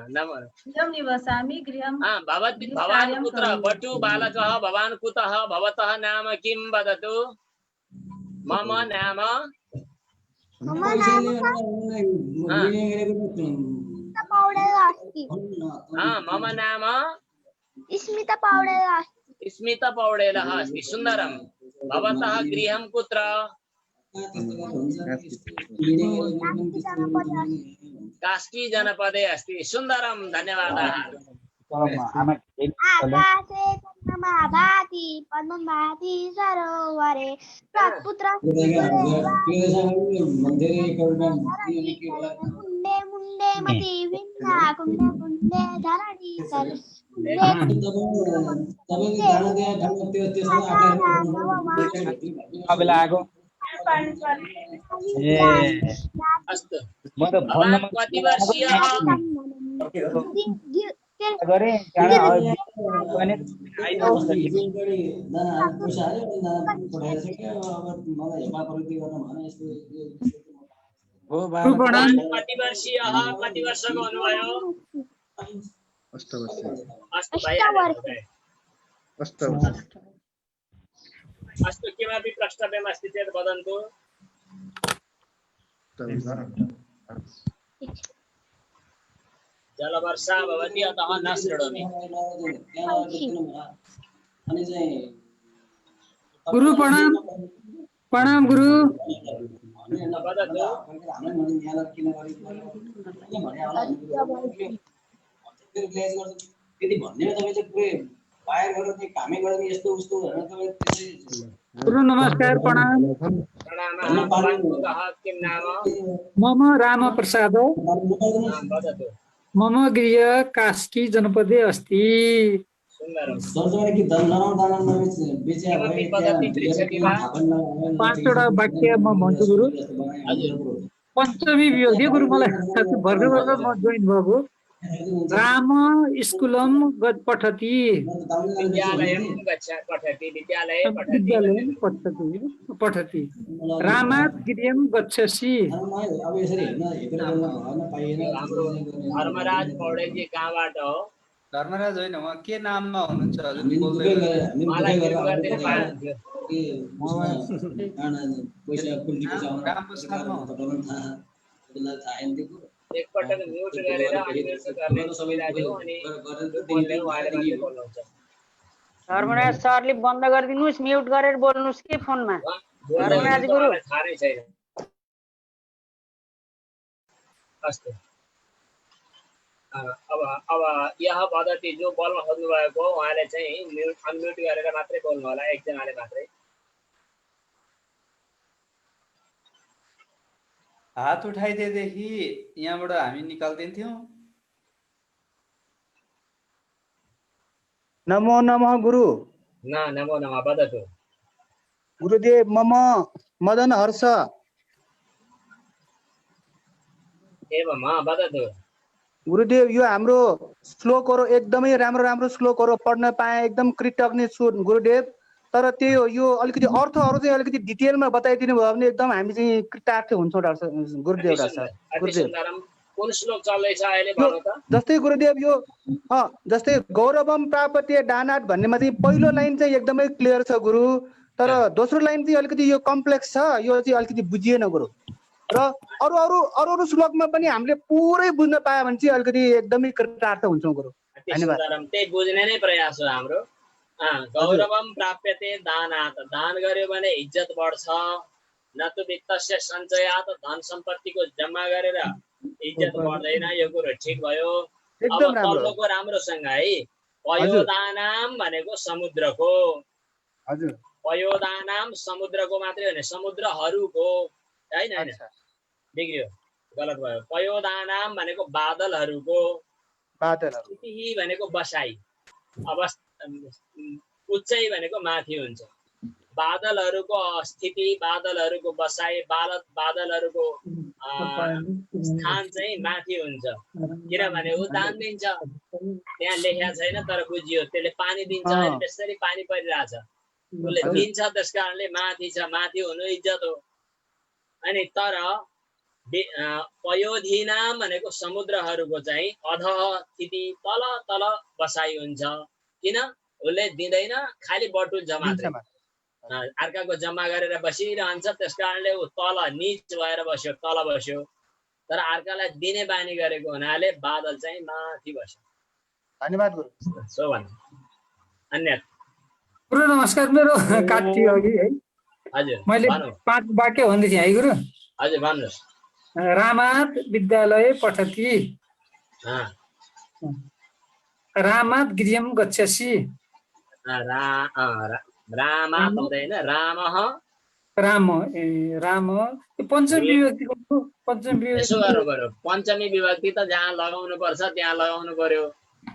Speaker 1: नमो।
Speaker 15: गृहं निवसामि। गृहं।
Speaker 1: भवान् कुत्र? पटु बालकः भवान् कुतः? भवतः नाम किं वदतु? मम नाम मम नाम स्मिता पौडेलः अस्ति। सुन्दरं। भवतः गृहं कुत्र? कास्की जनपदे अस्ति। सुन्दरं, धन्यवादः।
Speaker 16: आकाशे चन्द्रमा भाति पद्मं भाति सरोवरे तत्पुत्र मुण्डे मुण्डे मति विन्ना कुण्डे कुण्डे धरणी सर
Speaker 1: अस्तु। कति वर्षीयः? कति वर्षीयः? कति वर्षको हुनुभयो? अस्तु। किमपि प्रष्टव्यम् अस्ति चेत् वदन्तु। जलवर्षा भवति अतः न शृणोमि।
Speaker 4: गुरु प्रणाम। प्रणाम गुरु। गुरु नमस्कार। प्रणाम। मम राम प्रसाद। मम गृह कास्की जनपदे अस्ति। पाँचवटा वाक्य म भन्छु गुरु। पञ्चमी विभक्ति गुरु मलाई भर्खर म जोइन भएको। राम स्कुलम पठति। पठति। रामात् गृहं गच्छसि।
Speaker 1: धर्मराज पौडेलजी कहाँबाट हो?
Speaker 4: धर्मराज होइन, उहाँ के नाममा हुनुहुन्छ हजुर?
Speaker 1: एकपटक म्युट गरेर अनम्युट गर्ने सुविधा दिनु अनि बोल्दै उहाँले मात्रै बोल्नुहुन्छ।
Speaker 17: धर्मराज सरले बन्द गरिदिनुस्, म्युट गरेर बोल्नुस् के फोनमा। धर्मराज गुरु
Speaker 1: थाहै छैन। अस्तु। अब यह पद्धति जो बोल्न खोज्नु भएको उहाँले चाहिँ अनम्युट गरेर मात्रै बोल्नु होला, एकजनाले मात्रै।
Speaker 4: हात उठाइदिएदेखि यहाँबाट हामी निकाल्दिन्थ्यौँ।
Speaker 18: नमो नमः गुरु।
Speaker 1: नमो नमः। वदतु।
Speaker 18: गुरुदेव मम मदन हर्ष।
Speaker 1: एवं वदतु।
Speaker 18: गुरुदेव यो हाम्रो श्लोकहरु एकदमै राम्रो राम्रो श्लोकहरु पढ्न पाए, एकदम कृतज्ञ छु गुरुदेव। तर त्यो यो अलिकति अर्थहरु चाहिँ अलिकति डिटेलमा बताइदिनु भयो भने एकदम हामी चाहिँ कृतार्थ हुन्छौँ गुरुदेव। गुरुदेव
Speaker 1: कुन श्लोक चल्दैछ अहिले भन्नु त?
Speaker 18: जस्तै गुरुदेव यो जस्तै गौरवम प्राप्ते दानात् भन्नेमा चाहिँ पहिलो लाइन चाहिँ एकदमै क्लियर छ गुरु, तर दोस्रो लाइन चाहिँ अलिकति यो कम्प्लेक्स छ, यो चाहिँ अलिकति बुझिएन गुरु। र अरू अरू अरू अरू श्लोकमा पनि हामीले पुरै बुझ्न पायो भने चाहिँ अलिकति एकदमै कृतार्थ हुन्छौँ गुरु। धन्यवाद।
Speaker 1: त्यही बुझ्ने नै प्रयास हो हाम्रो। गौरवम प्राप्यते दानात्, दान गर्यो भने इज्जत बढ्छ। न त वित्तस्य सञ्चयात्, धन सम्पत्तिको जम्मा गरेर इज्जत बढ्दैन। यो कुरो ठिक भयो। अब तल्लोको राम्रोसँग है, पयोदानाम भनेको समुद्रको।
Speaker 18: हजुर,
Speaker 1: पयोदानाम समुद्रको मात्रै होइन, समुद्रहरूको हैन हैन, बिग्रियो, गलत भयो। पयोदानाम भनेको बादलहरूको, स्थिति भनेको बसाई, उच्चै भनेको माथि हुन्छ। बादलहरूको स्थिति, बादलहरूको बसाई, बादलहरूको स्थान चाहिँ माथि हुन्छ। किनभने ऊ दान दिन्छ, त्यहाँ लेखेको छैन तर बुझियो। त्यसले पानी दिन्छ, अहिले त्यसरी पानी परिरहेछ, उसले दिन्छ, त्यस कारणले माथि छ। माथि हुनु इज्जत हो। अनि तर पयोधिनाम भनेको समुद्रहरूको चाहिँ अध स्थिति, तल तल बसाइ हुन्छ। किन? उसले दिँदैन, खालि बटुल्छ मात्रै, अर्काको जम्मा गरेर बसिरहन्छ। त्यस कारणले ऊ तल निच भएर बस्यो, तल बस्यो। तर अर्कालाई दिने बानी गरेको हुनाले बादल चाहिँ माथि बस्यो।
Speaker 18: धन्यवाद गुरु।
Speaker 1: सो भन्नु। अन्य
Speaker 4: गुरु नमस्कार, मेरो काटियो अघि है।
Speaker 1: हजुर,
Speaker 4: मैले 5 वाक्य भन्दै थिएँ है गुरु।
Speaker 1: हजुर भन्नुहोस्।
Speaker 4: रामात विद्यालय पठति, रामात गृहं गच्छसि।
Speaker 1: रामात हुँदैन, रामः।
Speaker 4: राम राम पञ्चमी विभक्तिको पञ्चमी विभक्ति।
Speaker 1: यसो गर्नु पर्यो, पञ्चमी विभक्ति त जहाँ लगाउनु पर्छ त्यहाँ लगाउनु पर्यो।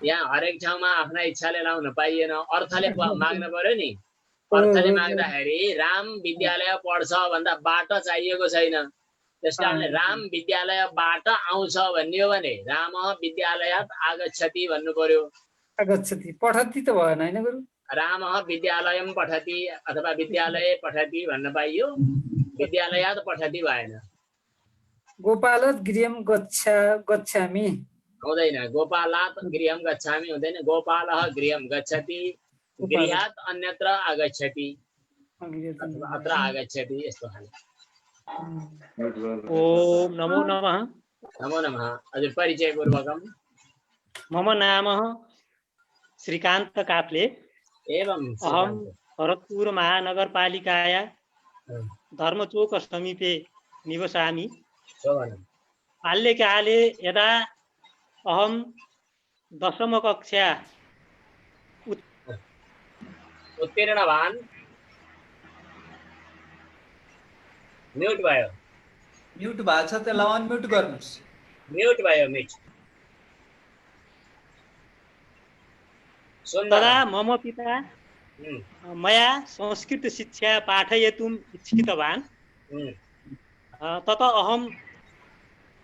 Speaker 1: यहाँ हरेक ठाउँमा आफ्ना इच्छाले लाउन पाइएन, अर्थले माग्नु पर्यो नि। अर्थले माग्दाखेरि राम विद्यालय पढ्छ भन्दा बाटो चाहिएको छैन। त्यस कारणले राम विद्यालयबाट आउँछ भन्ने हो भने राम विद्यालयात आगच्छति भन्नु पर्यो।
Speaker 4: आगच्छति पठति त भएन हैन गुरु?
Speaker 1: राम विद्यालयम पठति अथवा विद्यालय पठति भन्न पाइयो, विद्यालयात पठति भएन।
Speaker 4: गोपालत गृहं गच्छामि
Speaker 1: हुँदैन, गोपालात गृहं गच्छामि हुँदैन। गोपालः गृहं गच्छति, गृहात् अन्यत्र आगच्छति अथवा अत्र आगच्छति, यस्तो खाले।
Speaker 19: ओम नमो नमः।
Speaker 1: नमो नमः। हजुर परिचय पूर्वकम।
Speaker 19: मम नाम श्रीकान्त काप्ले।
Speaker 1: एवं
Speaker 19: अहम भरतपुर महानगरपालिकाया धर्मचोक समीपे निवसामि। बाल्यकाले यदा अहम दशमकक्षा
Speaker 1: उत्तीर्णवान्। म्युट भयो।
Speaker 6: म्युट भएको छ, त्यसलाई अनम्युट गर्नुस्।
Speaker 1: म्युट भयो, म्युट।
Speaker 19: तदा मम पिता मया संस्कृत शिक्षा पाठयितुम् इच्छितवान्। तत अहं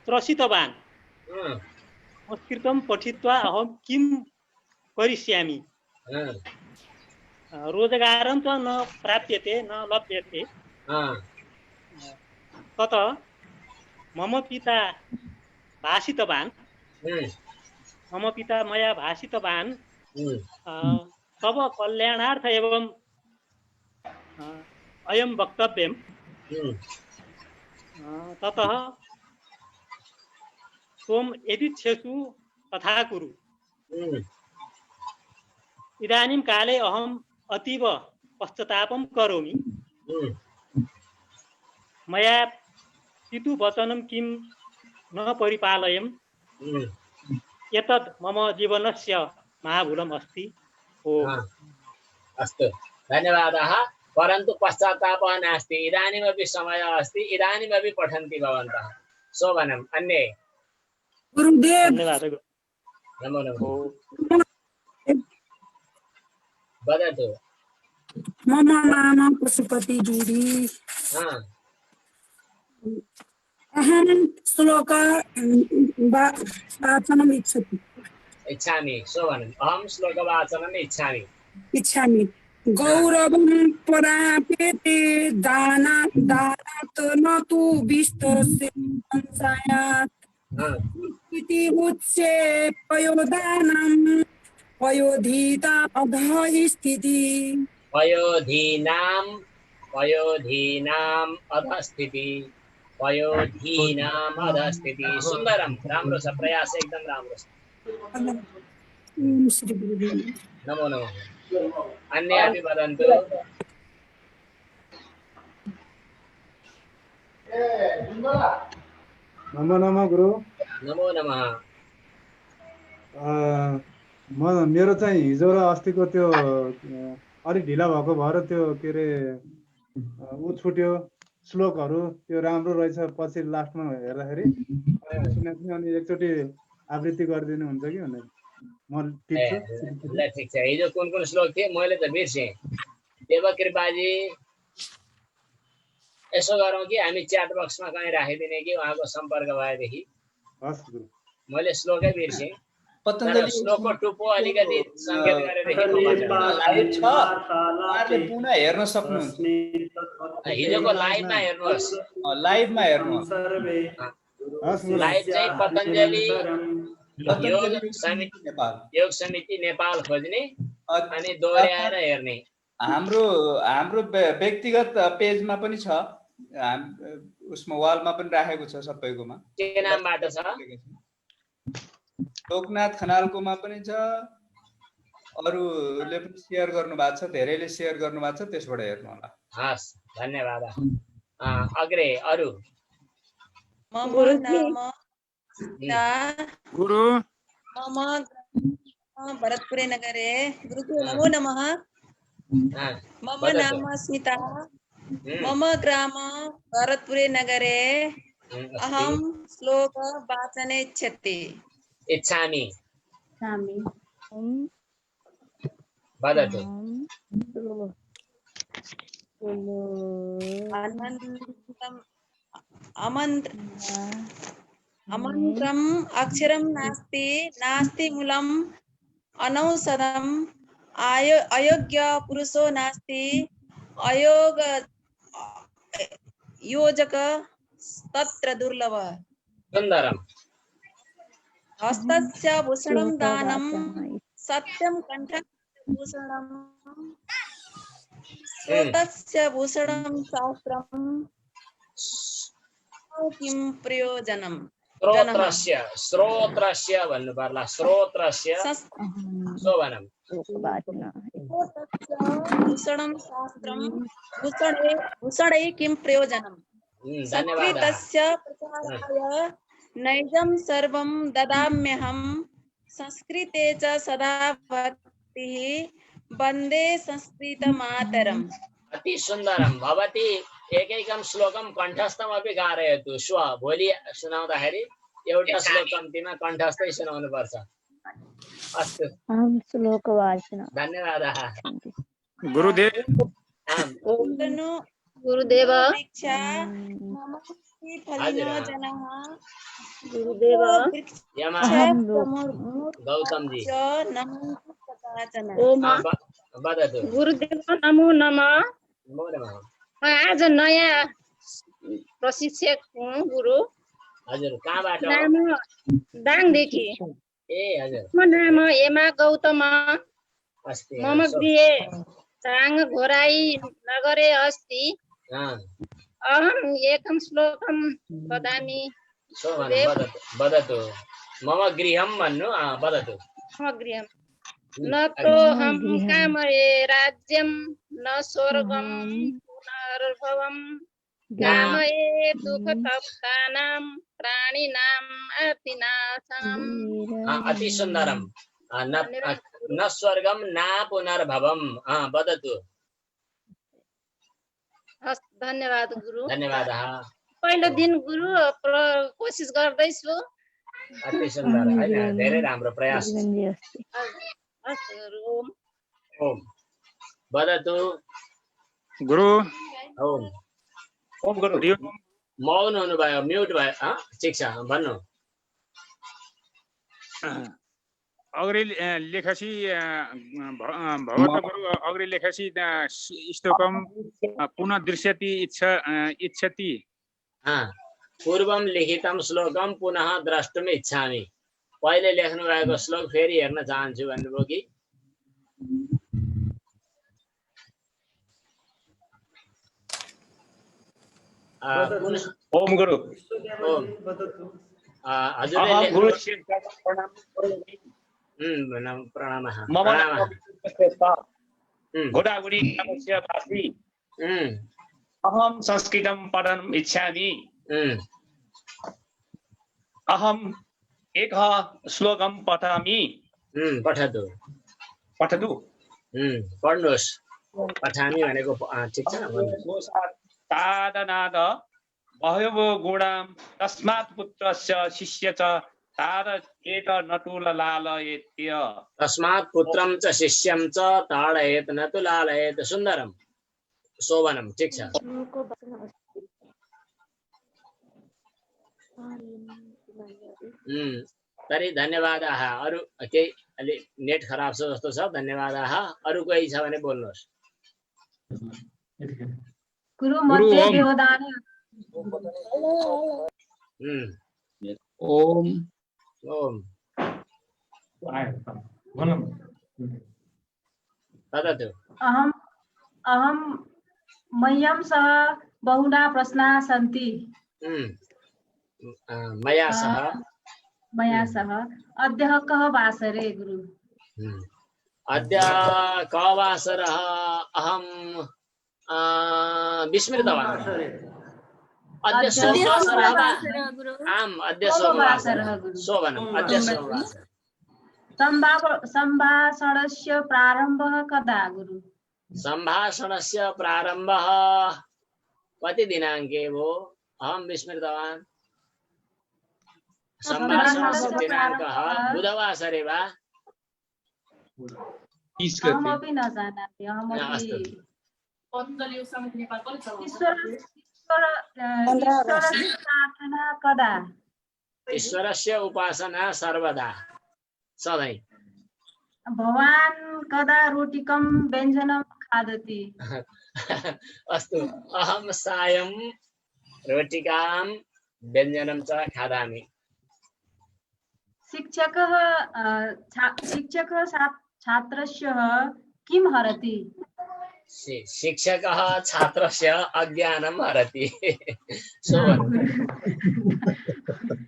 Speaker 19: त्रसितवान्। संस्कृतं पठित्वा अहं किं करिष्यामि? रोजगारं च न प्राप्यते न लभ्यते। तत मम पिता भाषितवान्। मम पिता मया भाषितवान् तव कल्याणार्थ एवं अयं वक्तव्यं। ततः त्वं यदिच्छसु तथा कुरु। इदानीं काले अहम् अतीव पश्चात्तापं करोमि। मया पितुवचनं किं न परिपालयम्। एतद् मम जीवनस्य महाभूलम् अस्ति।
Speaker 1: अस्तु, धन्यवादः। परन्तु पश्चात्तापः नास्ति, इदानीमपि समयः अस्ति, इदानीमपि पठन्ति भवन्तः। शोभनम्। अन्ये
Speaker 4: गुरुदेव।
Speaker 19: धन्यवादः।
Speaker 1: नमो नमः। वदतु।
Speaker 20: मम नाम पशुपति गिरी। अहं श्लोक वाचनम्
Speaker 1: इच्छामि। शोभनम्। अहं श्लोकवाचनम् इच्छामि।
Speaker 20: गौरवं प्राप्यते दानात् न तु विस्तरस्य संशयात्। इति उच्ये पयोदानं पयोधीता अधः स्थिति।
Speaker 1: पयोधीनां अधः स्थिति। पयोधीनामधस्थिति सुन्दरम राम्रो छ प्रयास एकदम राम्रो छ नमो नमः अन्यापि वदन्तु
Speaker 10: नमो नमः गुरु
Speaker 1: नमो नमः
Speaker 10: मेरो चाहिँ हिजो र अस्तिको त्यो अलिक ढिला भएको भएर त्यो के अरे ऊ छुट्यो श्लोकहरू त्यो राम्रो रहेछ पछि लास्टमा हेर्दाखेरि सुनेको थिएँ अनि एकचोटि आवृत्ति गरिदिनु हुन्छ कि भनेर म टिप्छु
Speaker 1: ल ठिक छ हिजो कुन कुन श्लोक थिए मैले त बिर्सेँ देवकृपाजी यसो गरौँ कि हामी च्याट बक्समा कहीँ राखिदिने कि उहाँको सम्पर्क भएदेखि
Speaker 10: हस् गुरु
Speaker 1: मैले श्लोकै बिर्सेँ
Speaker 6: पतञ्जलि
Speaker 1: श्लोकको टुप्पो अलिकति सङ्केत गरेदेखि
Speaker 6: लाइभ छ उहाँहरूले पुनः हेर्न सक्नुहुन्छ
Speaker 1: हिजोको लाइभमा हेर्नुहोस्
Speaker 6: लाइभमा हेर्नुहोस्
Speaker 1: लाइभ चाहिँ पतञ्जलि योग समिति नेपाल खोज्ने अनि दोहोऱ्याएर हेर्ने
Speaker 6: हाम्रो व्यक्तिगत पेजमा पनि छ उसमा वालमा पनि राखेको छ सबैकोमा
Speaker 1: के नामबाट छ
Speaker 6: लोकनाथ खनालकोमा पनि छ अरूले पनि शेयर गर्नु भएको छ धेरैले शेयर गर्नु भएको छ त्यसबाट हेर्नु होला
Speaker 1: हस् धन्यवाद अग्रे अरु
Speaker 12: गुरु
Speaker 21: मम भरतपुरे नगरे गुरुदेव नमो नमः मम नाम स्मिता मम ग्राम भरतपुरे नगरे अहं श्लोक वाचने
Speaker 1: इच्छामि वदतु
Speaker 21: अमन्त्रम् अक्षरं नास्ति मूलम् अनौषधम् अयोग्य पुरुषो नास्ति अयोग योजक तत्र दुर्लभ
Speaker 1: सुन्दरम्
Speaker 21: हस्तस्य भूषणं दानं सत्यं कण्ठभूषणं श्रोतस्य भूषणं शास्त्रं किं प्रयोजनम्
Speaker 1: श्रोत्रस्य भन्नु पर्ला श्रोत्रस्य शोभनम्
Speaker 21: भूषणं शास्त्रं भूषणे किं प्रयोजनम् संस्कृतस्य प्रचाराय नैजं सर्वं ददाम्यहं संस्कृते च सदा भक्तिः वन्दे संस्कृतमातरम्
Speaker 1: अति सुन्दरं भवती एकैकं श्लोकं कण्ठस्थमपि कारयतु श्व भोलि सुनाउँदाखेरि एउटा श्लोक कम्तीमा कण्ठस्थै सुनाउनु पर्छ अस्तु धन्यवादः
Speaker 21: गुरुदेव
Speaker 1: गौतम जी वदतु
Speaker 17: गुरुदेव नमो नमः आज नयाँ प्रशिक्षक हुँ गुरु
Speaker 1: हजुर कहाँबाट
Speaker 17: दाङदेखि
Speaker 1: ए हजुर
Speaker 17: मम नाम हेमा गौतम मम गृहे चाङ घोराई नगरे अस्ति अहं एकं श्लोकं वदामि
Speaker 1: वदतु मम गृहं भन्नु वदतु
Speaker 17: मम गृहं न तोऽहं कामये राज्यं न स्वर्गं पुनर्भवं कामये दुःखतप्तानां प्राणिनाम् अतिनाशनम्
Speaker 1: अति सुन्दरं न स्वर्गं न पुनर्भवं वदतु
Speaker 17: धन्यवाद गुरु
Speaker 1: धन्यवादः
Speaker 17: पहिलो दिन गुरु कोसिस गर्दैछु
Speaker 1: अति सुन्दर हैन धेरै राम्रो प्रयास ओम वदतु
Speaker 12: गुरु
Speaker 1: ओम
Speaker 12: ओम गुरु
Speaker 1: मौन हुनुभयो म्युट भयो ठिक छ भन्नु
Speaker 12: अग्रे लेखसी भगवत गुरु अग्रे लेखसी स्तोकम पुनः दृश्यति इच्छति
Speaker 1: पूर्वं लिखितं श्लोकम पुनः द्रष्टुम इच्छामि पहिले लेख्नु भएको श्लोक फेरि हेर्न चाहन्छु भन्नुभयो कि
Speaker 12: ओम गुरु
Speaker 1: ओम हजुरले
Speaker 12: अहम गुरु
Speaker 1: प्रणामः
Speaker 12: मम गोदावरी नामस्य भाषी अहम संस्कृतं पठनम् इच्छामि अहम एकः श्लोकं पठामि
Speaker 1: पठतु पढ्नुहोस् पठामि भनेको ठिक छ
Speaker 12: तादनाद बहवो गुणां तस्मात् पुत्रस्य शिष्य च ताद एक नटुलालयेत्य
Speaker 1: तस्मात् पुत्रं च शिष्यं च ताडयेत् न तु लालयेत् सुन्दरम शोभनम ठिक छ तर्हि धन्यवादाः अरु केही अलि नेट खराब छ जस्तो छ धन्यवादाः अरु कोही छ भने बोल्नुहोस्
Speaker 15: गुरु मध्ये देवदानी
Speaker 12: ओम
Speaker 1: ओम वदतु
Speaker 15: अहम अहम मह्यं सह बहुना प्रश्नाः सन्ति
Speaker 1: मया सह
Speaker 15: अद्य कः वासरे गुरु
Speaker 1: अद्य कः वासरः अहं विस्मृतवान् अद्य सोमवासरः वा आम् अद्य सोमवासरः शोभनम् अद्य सोमवासरः
Speaker 15: सम्भाषणस्य प्रारम्भः कदा गुरु
Speaker 1: सम्भाषणस्य प्रारम्भः कति दिनाङ्के भो अहं विस्मृतवान् सम्भाषणस्य दिनाङ्कः बुधवासरे वा
Speaker 15: अहमपि न जानामि अहमपि प्रार्थना कदा
Speaker 1: ईश्वरस्य उपासना सर्वदा सधैँ
Speaker 15: भवान् कदा रोटिकं व्यञ्जनं खादति
Speaker 1: अस्तु अहं सायं रोटिकां व्यञ्जनं च खादामि
Speaker 15: शिक्षकः छात्रस्य किं हरति
Speaker 1: शिक्षकः छात्रस्य अज्ञानं हरति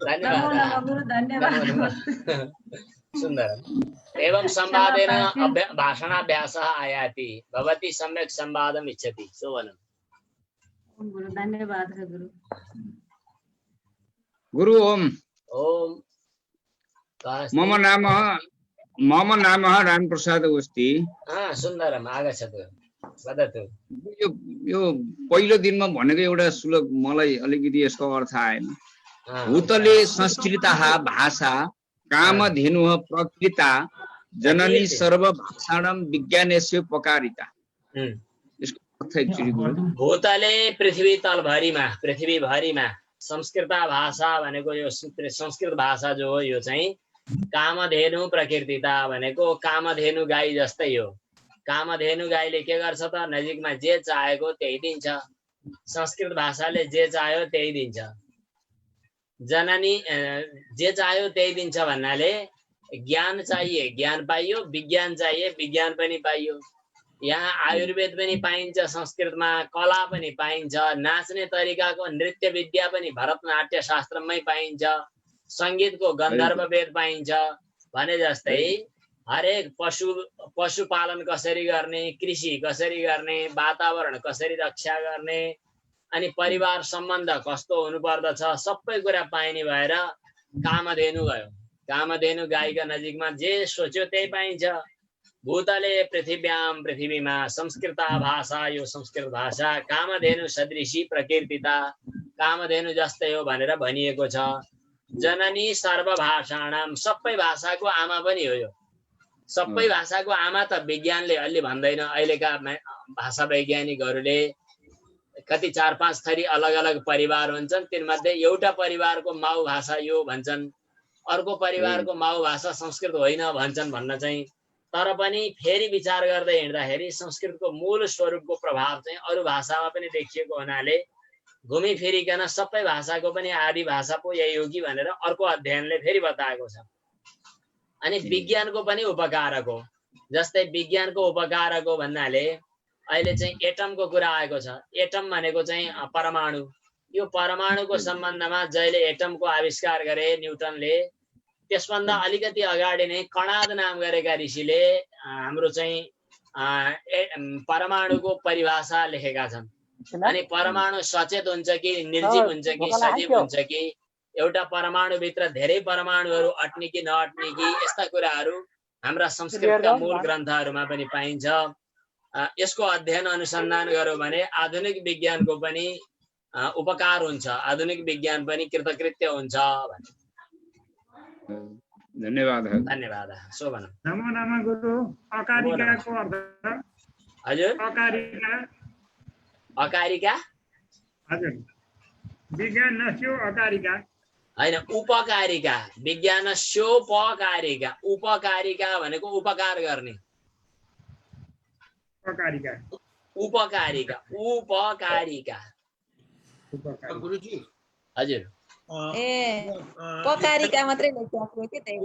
Speaker 1: धन्यवादः सुन्दरम् एवं संवादेन भाषणाभ्यासः आयाति भवती सम्यक् संवादम् इच्छति शोभनम्
Speaker 15: धन्यवादः
Speaker 12: गुरु ओम
Speaker 1: ओम
Speaker 12: मम नाम रामप्रसाद अस्ति
Speaker 1: सुन्दरम् आगच्छतु वदतु
Speaker 12: यो पहिलो दिनमा भनेको एउटा श्लोक मलाई अलिकति यसको अर्थ आएन भूतले संस्कृतः भाषा कामधेनुः प्रकृता जननी सर्वभाषाणां विज्ञानस्य उपकारिता यसको अर्थ एक्चुअली
Speaker 1: भूतले पृथ्वी भरिमा संस्कृत भाषा भनेको यो संस्कृत भाषा जो हो यो चाहिँ कामधेनु प्रकृतिता भनेको कामधेनु गाई जस्तै हो कामधेनु गाईले के गर्छ त नजिकमा जे चाहेको त्यही दिन्छ संस्कृत भाषाले जे चाह्यो त्यही दिन्छ जननी जे चाह्यो त्यही दिन्छ भन्नाले ज्ञान चाहिए ज्ञान पाइयो विज्ञान चाहिए विज्ञान पनि पाइयो यहाँ आयुर्वेद पनि पाइन्छ संस्कृतमा कला पनि पाइन्छ नाच्ने तरिकाको नृत्य विद्या पनि भरतनाट्य शास्त्रमै पाइन्छ संगीतको गन्धर्व वेद पाइन्छ भने जस्तै हरेक पशुपालन कसरी गर्ने कृषि कसरी गर्ने वातावरण कसरी रक्षा गर्ने अनि परिवार सम्बन्ध कस्तो हुनुपर्दछ सबै कुरा पाइने भएर कामधेनु गयो कामधेनु गाईका नजिकमा जे सोच्यो त्यही पाइन्छ भूतले पृथ्वीमा संस्कृत भाषा यो संस्कृत भाषा कामधेनु सदृशी प्रकृतिता कामधेनु जस्तै हो भनेर भनिएको छ जननी सर्वभाषाणाम सबै भाषाको आमा पनि हो यो सबै भाषाको आमा त विज्ञानले अलि भन्दैन अहिलेका भाषा वैज्ञानिकहरूले कति 4-5 थरी अलग अलग परिवार हुन्छन् तिनमध्ये एउटा परिवारको माउ भाषा यो भन्छन् अर्को परिवारको माउ भाषा संस्कृत होइन भन्छन् भन्न चाहिँ तर पनि फेरि विचार गर्दै हिँड्दाखेरि संस्कृतको मूल स्वरूपको प्रभाव चाहिँ अरू भाषामा पनि देखिएको हुनाले घुमी फिरिकन सबै भाषाको पनि आदि भाषा पो यही हो कि भनेर अर्को अध्ययनले फेरि बताएको छ अनि विज्ञानको पनि उपकारक हो जस्तै विज्ञानको उपकारक हो भन्नाले अहिले चाहिँ एटमको कुरा आएको छ एटम भनेको चाहिँ परमाणु यो परमाणुको सम्बन्धमा जहिले एटमको आविष्कार गरे न्युटनले, त्यसभन्दा अलिकति अगाडि नै कणाद नाम गरेका ऋषिले हाम्रो चाहिँ परमाणुको परिभाषा लेखेका छन्। अनि परमाणु सचेत हुन्छ कि निर्जीव हुन्छ कि सजीव हुन्छ कि, एउटा परमाणुभित्र धेरै परमाणुहरू अट्ने कि नअट्ने कि, यस्ता कुराहरू हाम्रा संस्कृतका मूल ग्रन्थहरूमा पनि पाइन्छ। यसको अध्ययन अनुसन्धान गर्यो भने आधुनिक विज्ञानको पनि उपकार हुन्छ, आधुनिक विज्ञान पनि कृतकृत्य हुन्छ भने।
Speaker 12: धन्यवाद।
Speaker 1: धन्यवाद। सो भनौँ।
Speaker 7: नमो नमः गुरु। अकारिकाको अर्थ?
Speaker 1: हजुर,
Speaker 7: अकारिका।
Speaker 1: अकारिका
Speaker 7: हजुर, विज्ञानस्यो अकारिका
Speaker 1: होइन, उपकारिका। विज्ञानस्योपकारिका। उपकारिका भनेको उपकार गर्ने।
Speaker 7: उपकारिका।
Speaker 1: उपकारिका। उपकारिका।
Speaker 5: गुरुजी
Speaker 1: हजुर,
Speaker 21: पकारिका मात्रै लेखिएको के त्यही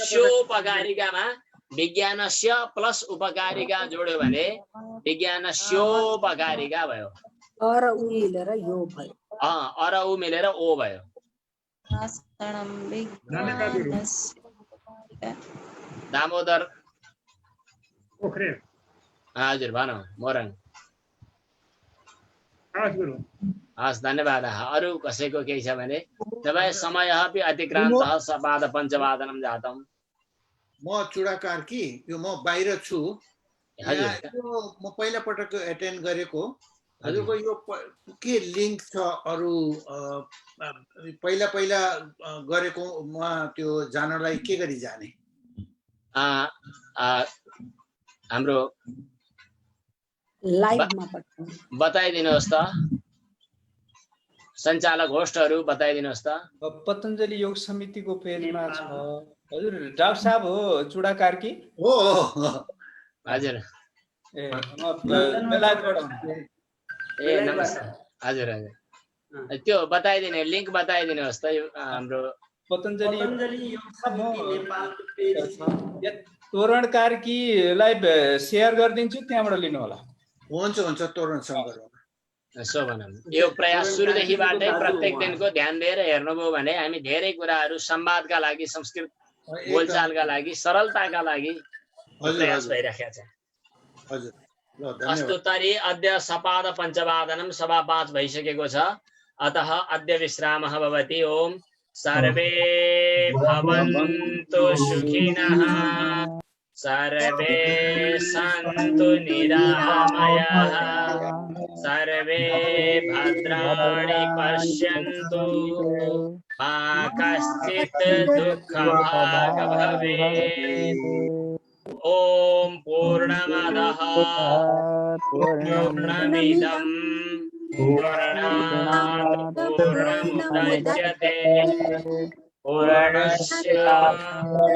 Speaker 1: स्योपकारिकामा विज्ञानस्य प्लस उपकारिका जोड्यो भने विज्ञानस्योपकारिका भयो।
Speaker 20: अर उ मिलेर यो भयो।
Speaker 1: अर उ मिलेर ओ भयो। दामोदर
Speaker 7: पोखरेल।
Speaker 1: हजुर भनौँ। मोरङ। हस्, धन्यवाद। अरू कसैको केही छ भने? तपाईँ समय अपि अतिक्रान्तः सपाद पञ्चवादनं जातम।
Speaker 5: म चुडाकार कि यो म बाहिर छु। म पहिला पटक एटेन्ड गरेको। हजुरको यो के लिङ्क छ? अरू पहिला पहिला गरेको त्यो जानलाई के गरी जाने?
Speaker 1: हाम्रो
Speaker 20: लाइभमा
Speaker 1: बताइदिनुहोस् त, सञ्चालक होस्टहरू बताइदिनुहोस् त।
Speaker 6: पतञ्जलि योग समितिको पेजमा छ। हजुर, डाक्टर साहब हो चुडाकार कि?
Speaker 5: हो
Speaker 1: हजुर। ए नमस्कार। हजुर हजुर, त्यो बताइदिने लिङ्क बताइदिनुहोस् त। हाम्रो
Speaker 6: पतञ्जलि तोरणकार कि लाइभ सेयर गरिदिन्छु, त्यहाँबाट लिनु होला।
Speaker 5: हुन्छ हुन्छ, तोरणसँग
Speaker 1: सो भनौँ। यो प्रयास सुरुदेखिबाटै प्रत्येक दिनको ध्यान दिएर हेर्नुभयो भने हामी धेरै कुराहरू संवादका लागि, संस्कृत बोलचालका लागि, सरलताका लागि प्रयास भइरहेका छ। अस्तु तर्हि अद्य सपाद पञ्चवादनं 5:15 भइसकेको छ। अतः अद्य विश्रामः भवति। ओम सर्वे भवन्तु सुखिनः, सर्वे सन्तु निरामयाः, सर्वे भद्राणि पश्यन्तु, मा कश्चित् दुःखभाग् भवेत्। ओम पूर्णमदः पूर्णमिदं पूर्णात् पूर्णमुदच्यते, पूर्णस्य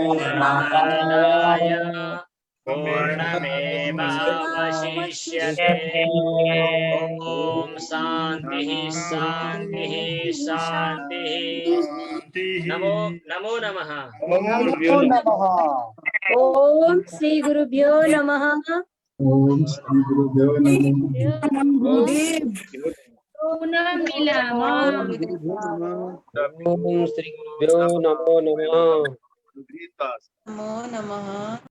Speaker 1: पूर्णमादाय पूर्णमेवावशिष्यते। ओम शान्तिः शान्तिः शान्तिः। नमो नमो नमः।
Speaker 22: ओम श्री गुरुभ्यो नमः।
Speaker 20: ओम श्री गुरुभ्यो नमः।
Speaker 22: ओम श्री गुरुभ्यो नमो नमः।
Speaker 21: नमो नमः।